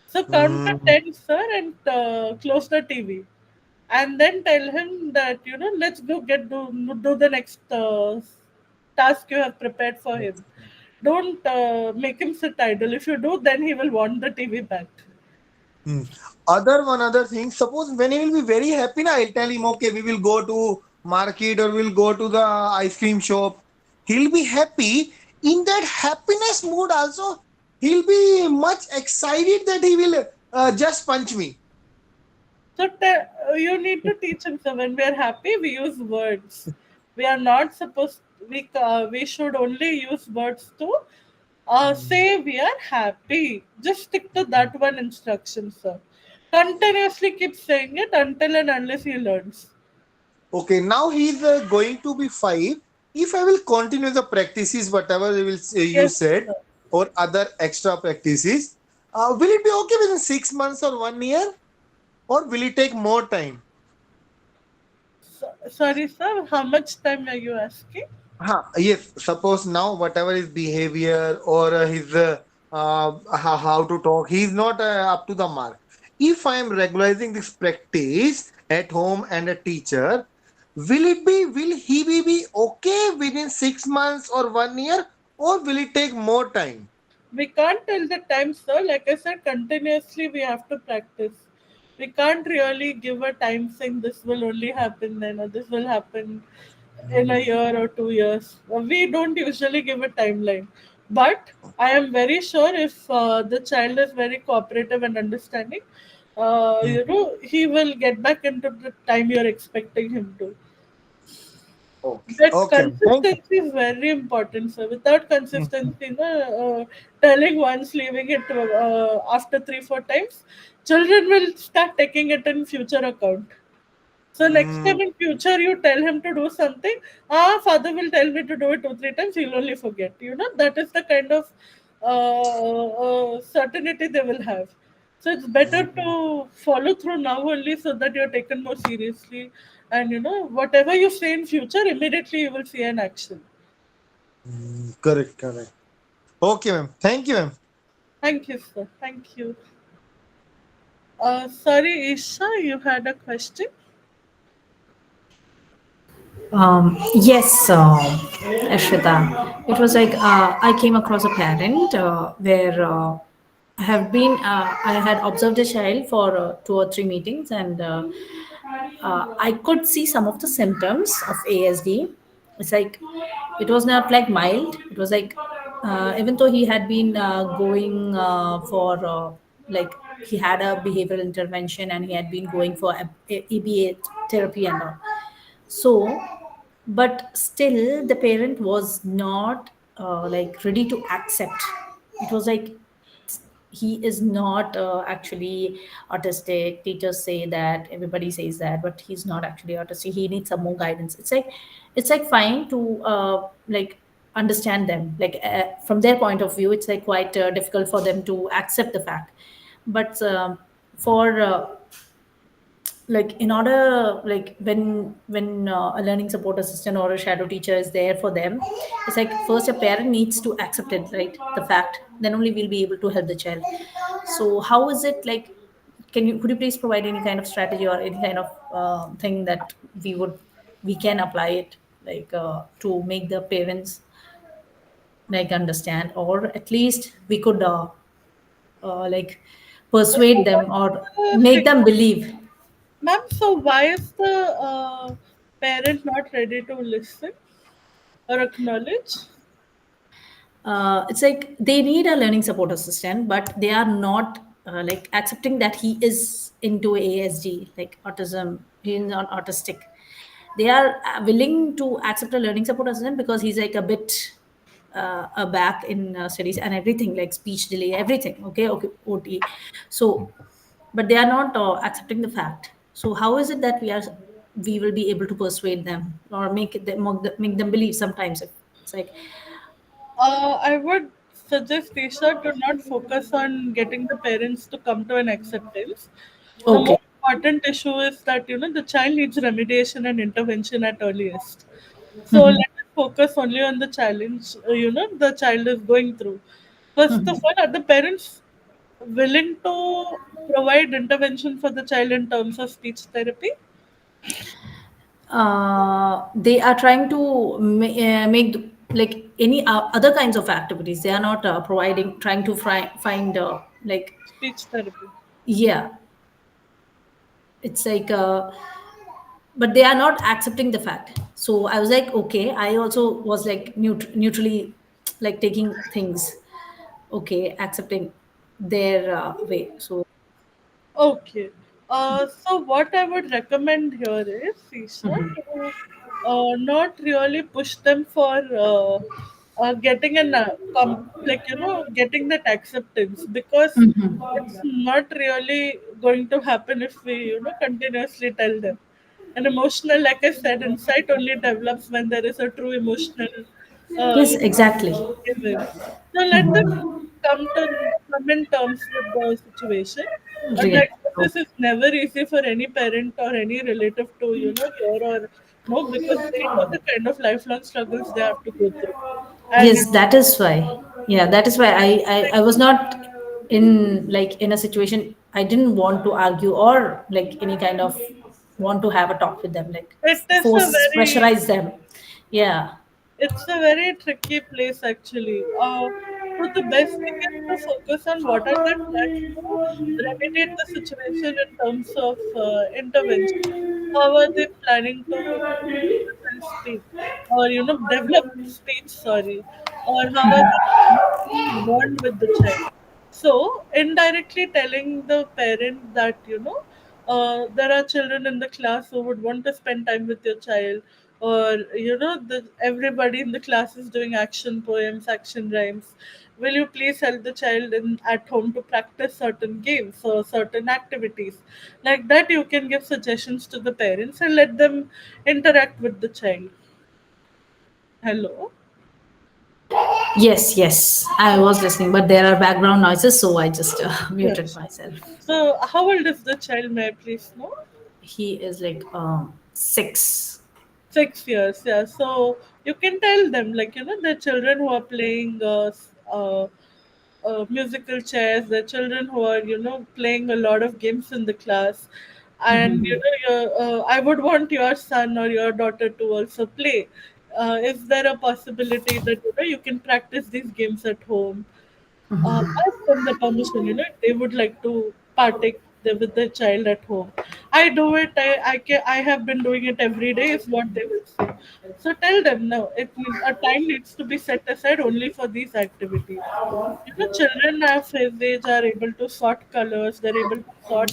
So count to Mm. 10, sir, and close the TV. And then tell him that, let's go do the next task you have prepared for him. Don't make him sit idle. If you do, then he will want the TV back. Hmm. One other thing. Suppose when he will be very happy, na, I'll tell him, okay, we will go to market or we'll go to the ice cream shop. He'll be happy. In that happiness mood, also, he'll be much excited that he will just punch me. So you need to teach him. So when we are happy, we use words. We are not supposed. We should only use words to say we are happy. Just stick to that one instruction, sir. Continuously keep saying it until and unless he learns. Okay, now he's going to be 5. If I will continue the practices, whatever you will say, you Yes, said, sir. or other extra practices, will it be okay within 6 months or 1 year, or will it take more time? Sorry, sir. How much time are you asking? Yes, suppose now whatever his behavior or his how to talk, he's not up to the mark. If I am regularizing this practice at home and a teacher, will he be okay within 6 months or 1 year, or will it take more time? We can't tell the time, sir. Like I said, continuously we have to practice. We can't really give a time saying this will only happen then or this will happen in a year or 2 years. We don't usually give a timeline. But I am very sure if the child is very cooperative and understanding, Mm. he will get back into the time you're expecting him to. Okay, That okay, thank you. consistency is very important, sir. Without Mm, consistency, telling once, leaving it after 3, 4 times, children will start taking it in future account. So next mm, time in future, you tell him to do something. Father will tell me to do it 2, 3 times. He'll only forget. That is the kind of certainty they will have. So it's better mm, to follow through now only so that you're taken more seriously. And whatever you say in future, immediately you will see an action. correct, correct. Okay, ma'am. Thank you, ma'am. Thank you, sir. Thank you. Sorry, Isha, you had a question. Yes, Ashrita. It was like I came across a parent where I had observed a child for 2 or 3 meetings, and I could see some of the symptoms of ASD. It's like it was not like mild. It was like even though he had been going for like he had a behavioral intervention and he had been going for EBA therapy and all. So, but still, the parent was not like ready to accept. It was like he is not actually autistic. Teachers say that, everybody says that, but he's not actually autistic. He needs some more guidance. It's like fine to like understand them. Like from their point of view, it's like quite difficult for them to accept the fact. But for like in order like when a learning support assistant or a shadow teacher is there for them, it's like first a parent needs to accept it, right, the fact, then only we'll be able to help the child. So how is it like, could you please provide any kind of strategy or any kind of thing that we can apply it, like to make the parents like understand, or at least we could like persuade So them what's or the make them believe. ma'am, so why is the parent not ready to listen or acknowledge? It's like they need a learning support assistant, but they are not like accepting that he is into ASD, like autism. He is not autistic. They are willing to accept a learning support assistant because he's like a bit back in studies and everything, like speech delay, everything. Okay, okay, OT. So, but they are not accepting the fact. So, how is it that we will be able to persuade them or make them believe sometimes? It's like, I would suggest Tisha to not focus on getting the parents to come to an acceptance. The okay. more important issue is that the child needs remediation and intervention at earliest. So let us focus only on the challenge the child is going through. First of all, are the parents willing to provide intervention for the child in terms of speech therapy? They are trying to make like any other kinds of activities. They are not providing, trying to find like, Speech therapy. yeah, it's like but they are not accepting the fact. So I was like, okay, I also was like neutrally like taking things, okay, accepting their way. So Okay. So what I would recommend here is, Isha, to not really push them for getting getting that acceptance, because it's not really going to happen if we continuously tell them. And emotional, like I said, insight only develops when there is a true emotional uh, yes, exactly. given. So let them come in terms with the situation. And Real. like this is never easy for any parent or any relative to hear or know, because they know the kind of lifelong struggles they have to go through. And Yes, that is why. Yeah, that is why I was not in like in a situation. I didn't want to argue or like any kind of want to have a talk with them, like it is a force very pressurize them. Yeah. it's a very tricky place actually. So the best thing is to focus on what are the plans to remediate the situation in terms of intervention. How are they planning to make the child speak, or develop speech? Sorry, or how are they planning to bond with the child? So, indirectly telling the parent that, there are children in the class who would want to spend time with your child, or, everybody in the class is doing action poems, action rhymes. Will you please help the child at home to practice certain games or certain activities? Like that, you can give suggestions to the parents and let them interact with the child. Hello? Yes, yes. I was listening, but there are background noises, so I just muted Yes. myself. So, how old is the child, may I please know? He is like 6. 6 years, yeah. So you can tell them, like, the children who are playing musical chairs, the children who are, playing a lot of games in the class. And, I would want your son or your daughter to also play. Is there a possibility that, you can practice these games at home? ask them the permission, if they would like to partake with the child at home. I do it, I have been doing it every day, is what they will say. So tell them, no, a time needs to be set aside only for these activities. Children of his age are able to sort colors, they're able to sort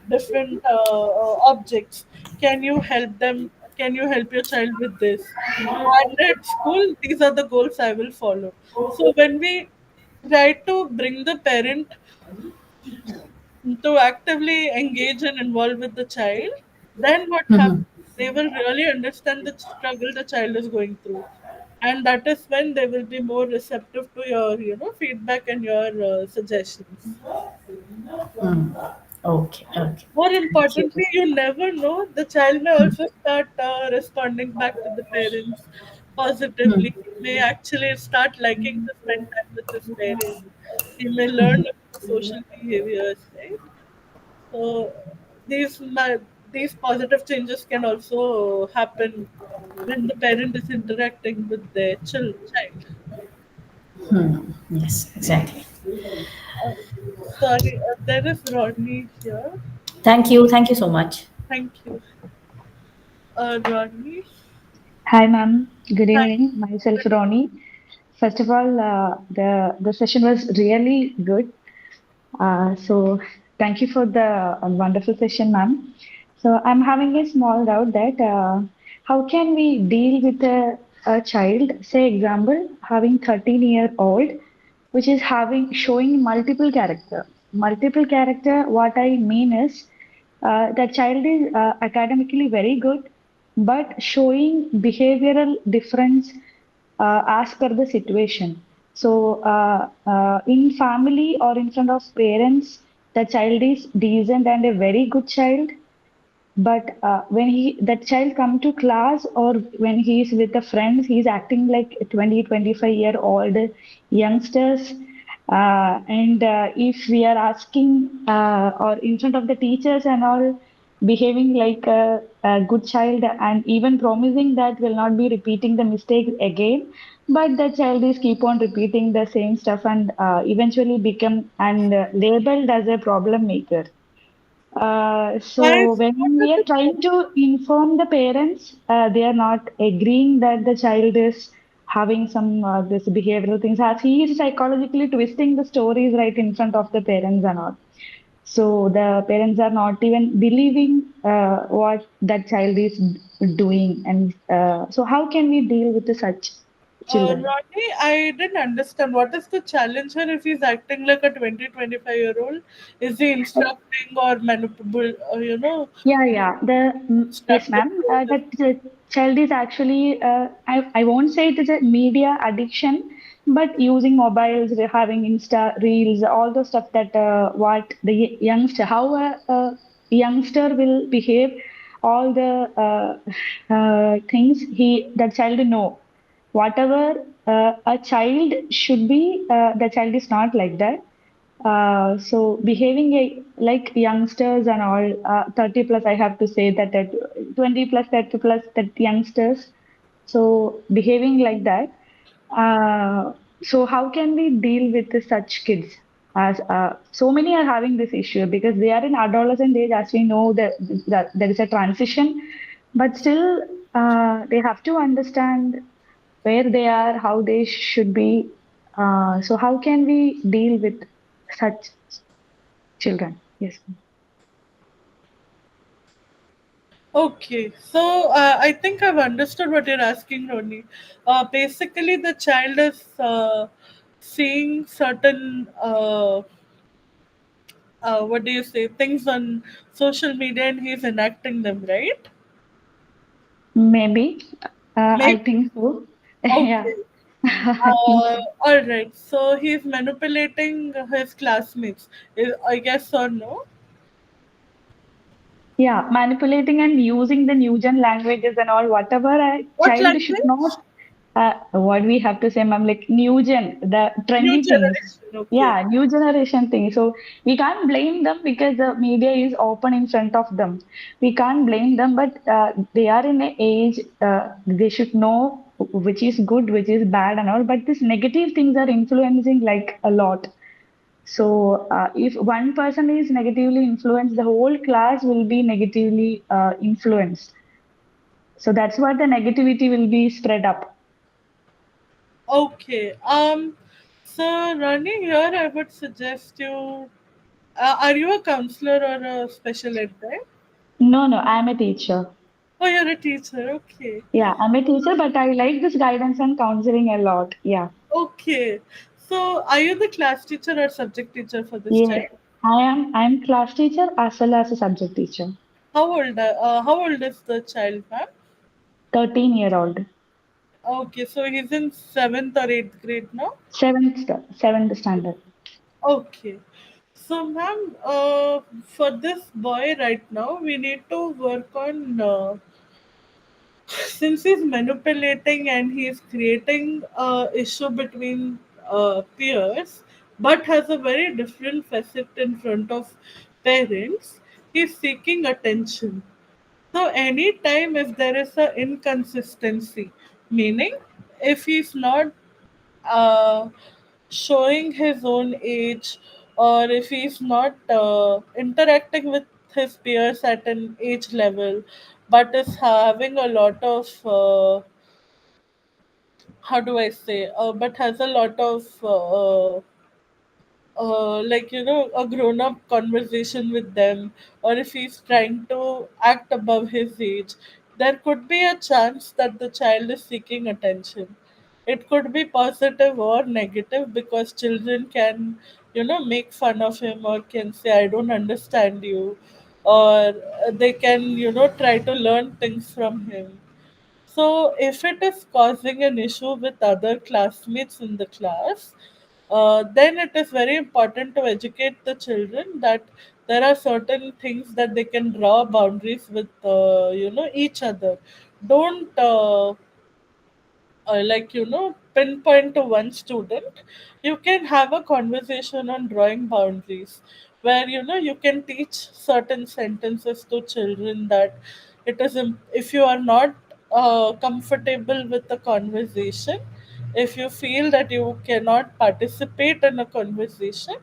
different objects. Can you help them? Can you help your child with this? And at school, these are the goals I will follow. So when we try to bring the parent to actively engage and involve with the child, then what happens? They will really understand the struggle the child is going through, and that is when they will be more receptive to your, feedback and your suggestions. Okay, okay. More Thank you. importantly, you never know, the child may also start responding back to the parents positively. He may actually start liking to spend time with his parents. He may learn about social behaviors, right? So these ma- these positive changes can also happen when the parent is interacting with their child. Yes, exactly. Uh, Sorry, there is Rodney here. Thank you so much. Thank you, Rodney. Hi, ma'am. Good Hi. evening. Myself, Ronnie. First of all, the session was really good. So thank you for the wonderful session, ma'am. So I'm having a small doubt that how can we deal with a child, say example, having 13-year-old, which is having showing multiple character. Multiple character. What I mean is, the child is academically very good, but showing behavioral difference as per the situation. So, in family or in front of parents, the child is decent and a very good child, but when that child come to class or when he is with the friends, he is acting like a 20-25-year-old youngsters. And if we are asking or in front of the teachers and all, behaving like a good child and even promising that will not be repeating the mistakes again, but the child is keep on repeating the same stuff and eventually become and labeled as a problem maker. So Guys, what when are we are the trying to inform the parents, they are not agreeing that the child is having some this behavioral things as he is psychologically twisting the stories right in front of the parents and all. So the parents are not even believing what that child is doing, and so how can we deal with the such children? Rodney, I didn't understand. What is the challenge here if he's acting like a 20-25-year-old? Is he instructing or manipulating, Yeah, yeah. Yes, instructing? ma'am. That the child is actually I won't say it is a media addiction, but using mobiles, having Insta reels, all the stuff that what the youngster, how a youngster will behave, all the things he that child know. Whatever a child should be, the child is not like that. So behaving like youngsters and all, 30 plus, I have to say that 20 plus, 30 plus, that youngsters. So behaving like that. So how can we deal with such kids? As so many are having this issue because they are in adolescent age, as we know that there is a transition, but still they have to understand where they are, how they should be. So how can we deal with such children? Yes. Okay, so I think I've understood what you're asking, Ronnie. Basically, the child is seeing certain, what do you say, things on social media and he's enacting them, right? Maybe. I Maybe. think so. Yeah. Okay. I think so. All right. So he's manipulating his classmates. I guess or no? Yeah, manipulating and using the new gen languages and all, whatever a What child should not, language? what we have to say, ma'am, like new gen, the New trendy things. generation. Okay. Yeah, new generation things. So we can't blame them because the media is open in front of them. We can't blame them, but they are in a age, they should know which is good, which is bad and all. But these negative things are influencing like a lot. So if one person is negatively influenced, the whole class will be negatively influenced. So that's what the negativity will be spread up. Okay. So Ronnie, here I would suggest you. Are you a counselor or a special ed guy? No, no, I'm a teacher. Oh, you're a teacher. Okay. Yeah, I'm a teacher, but I like this guidance and counseling a lot. Yeah. Okay. So, are you the class teacher or subject teacher for this Yes, child? I'm class teacher as well as a subject teacher. How old is the child, ma'am? 13-year-old. Okay, so he's in seventh or eighth grade now. Seventh standard. Okay. So, ma'am, for this boy right now, we need to work on since he's manipulating and he's creating a issue between peers, but has a very different facet in front of parents. He's seeking attention. So anytime if there is a inconsistency, meaning if he's not uh, showing his own age, or if he's not interacting with his peers at an age level, but is having a lot of how do I say, but has a lot of like a grown up conversation with them, or if he's trying to act above his age, there could be a chance that the child is seeking attention. It could be positive or negative, because children can make fun of him, or can say I don't understand you, or they can try to learn things from him. So, if it is causing an issue with other classmates in the class, then it is very important to educate the children that there are certain things that they can draw boundaries with, each other. Don't like pinpoint to one student. You can have a conversation on drawing boundaries, where you can teach certain sentences to children, that if you are not comfortable with the conversation, if you feel that you cannot participate in a conversation,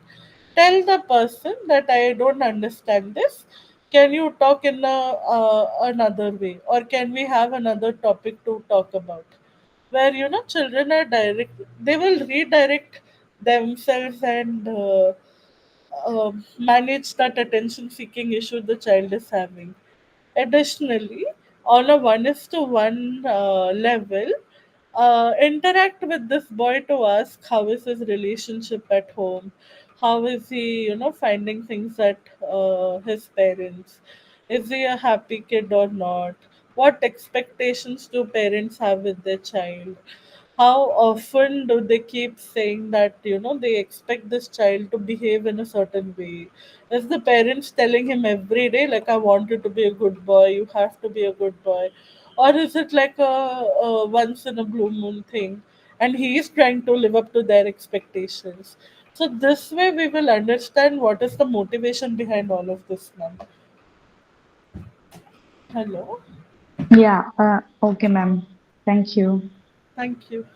tell the person that I don't understand this. Can you talk in another way, or can we have another topic to talk about? Where children are direct, they will redirect themselves and manage that attention seeking issue the child is having. Additionally, on a one is to one level, interact with this boy to ask how is his relationship at home, how is he, finding things at his parents, is he a happy kid or not, what expectations do parents have with their child, how often do they keep saying that they expect this child to behave in a certain way? Is the parents telling him every day like I want you to be a good boy, you have to be a good boy, or is it like a once in a blue moon thing, and he is trying to live up to their expectations? So this way we will understand what is the motivation behind all of this, ma'am. Hello. Yeah. Okay, ma'am. Thank you. Thank you.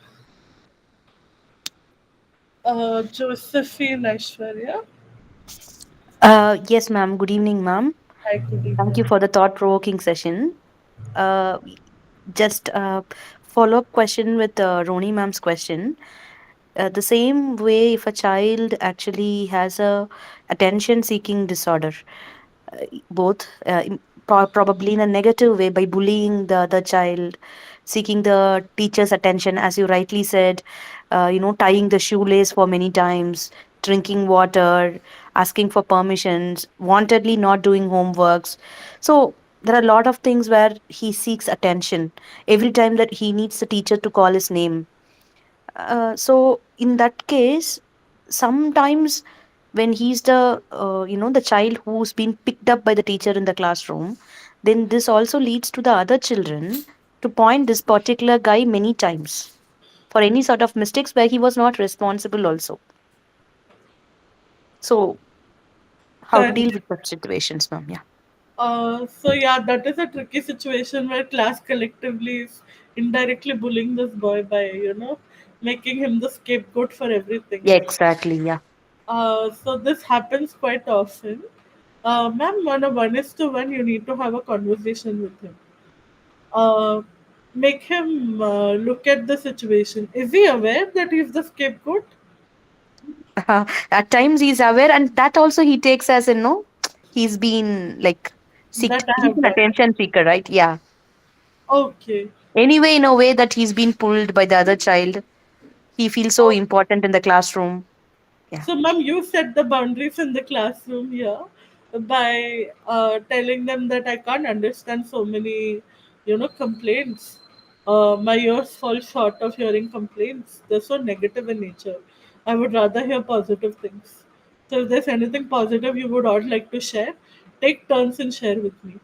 Josephine Aishwarya. Yes, ma'am. Good evening, ma'am. Hi, good Thank evening. you for the thought provoking session. Uh, just follow up question with Roni ma'am's question. The same way, if a child actually has a attention seeking disorder, both probably in a negative way by bullying the other child, seeking the teacher's attention, as you rightly said, tying the shoelace for many times, drinking water, asking for permissions, wantedly not doing homeworks. So there are a lot of things where he seeks attention every time that he needs the teacher to call his name. So in that case, sometimes when he's the the child who's been picked up by the teacher in the classroom, then this also leads to the other children to point this particular guy many times for any sort of mistakes where he was not responsible also. So how to deal Correct. with such situations, ma'am? Yeah. So yeah, that is a tricky situation where class collectively is indirectly bullying this boy by making him the scapegoat for everything. Yeah, exactly. Yeah. So this happens quite often. Ma'am, on a 1:1, you need to have a conversation with him. Uh, Make him look at the situation. Is he aware that he's the scapegoat? At times he's aware, and that also he takes as he's been like That I he's have an done. attention seeker, right? Yeah. Okay. Anyway, in a way that he's been pulled by the other child, he feels so important in the classroom. Yeah. So, ma'am, you set the boundaries in the classroom here by telling them that I can't understand so many, complaints. My ears fall short of hearing complaints. They're so negative in nature. I would rather hear positive things. So, if there's anything positive you would all like to share, take turns and share with me.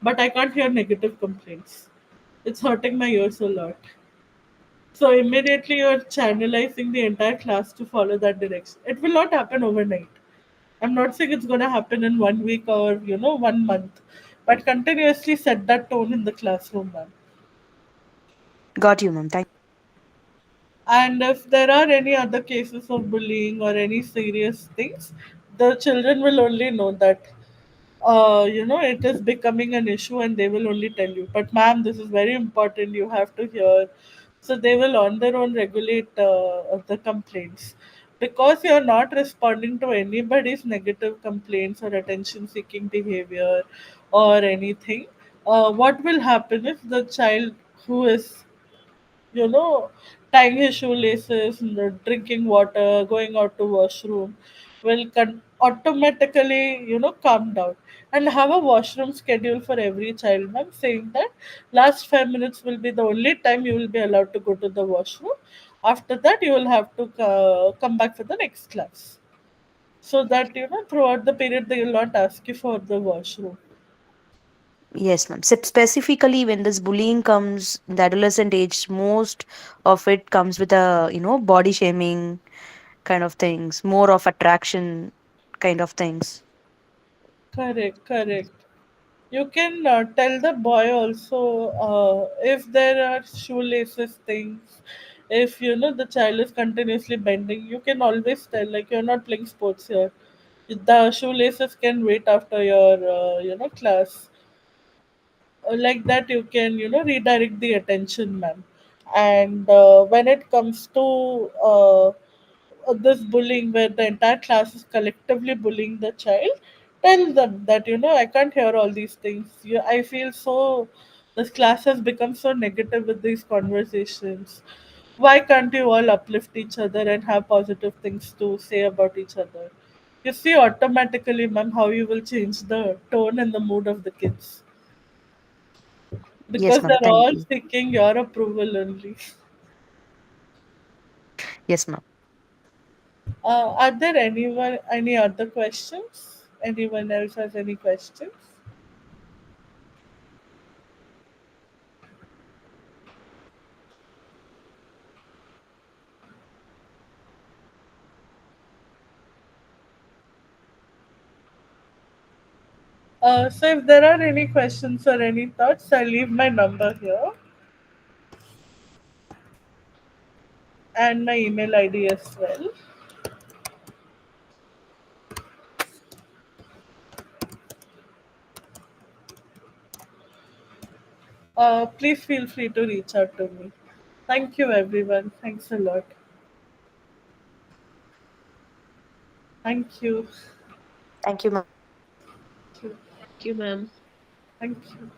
But I can't hear negative complaints. It's hurting my ears a lot. So immediately you're channelizing the entire class to follow that direction. It will not happen overnight. I'm not saying it's going to happen in 1 week or 1 month, but continuously set that tone in the classroom, ma'am. Got you, ma'am. Thank. And if there are any other cases of bullying or any serious things, the children will only know that it is becoming an issue and they will only tell you. But ma'am, this is very important. You have to hear. So they will on their own regulate the complaints. Because you're not responding to anybody's negative complaints or attention seeking behavior or anything, what will happen if the child who is you know, tying his shoelaces, drinking water, going out to washroom, will automatically, calm down and have a washroom schedule for every child. Ma'am, saying that last 5 minutes will be the only time you will be allowed to go to the washroom. After that, you will have to come back for the next class. So that throughout the period they will not ask you for the washroom. Yes, ma'am. Specifically, when this bullying comes in the adolescent age, most of it comes with a body shaming kind of things, more of attraction kind of things. Correct, correct. You can tell the boy also if there are shoelaces things. If the child is continuously bending, you can always tell like you're not playing sports here. The shoelaces can wait after your class. Like that, you can redirect the attention, ma'am. And when it comes to this bullying where the entire class is collectively bullying the child, tell them that I can't hear all these things. I feel so this class has become so negative with these conversations. Why can't you all uplift each other and have positive things to say about each other? You see automatically, ma'am, how you will change the tone and the mood of the kids, Yes, because ma'am. they're Thank all you. seeking your approval only. Yes, ma'am. Are there any other questions? Anyone else has any questions? So if there are any questions or any thoughts, I'll leave my number here and my email ID as well. Please feel free to reach out to me. Thank you, everyone. Thanks a lot. Thank you. Thank you, ma'am. Thank you. Thank you, ma'am. Thank you.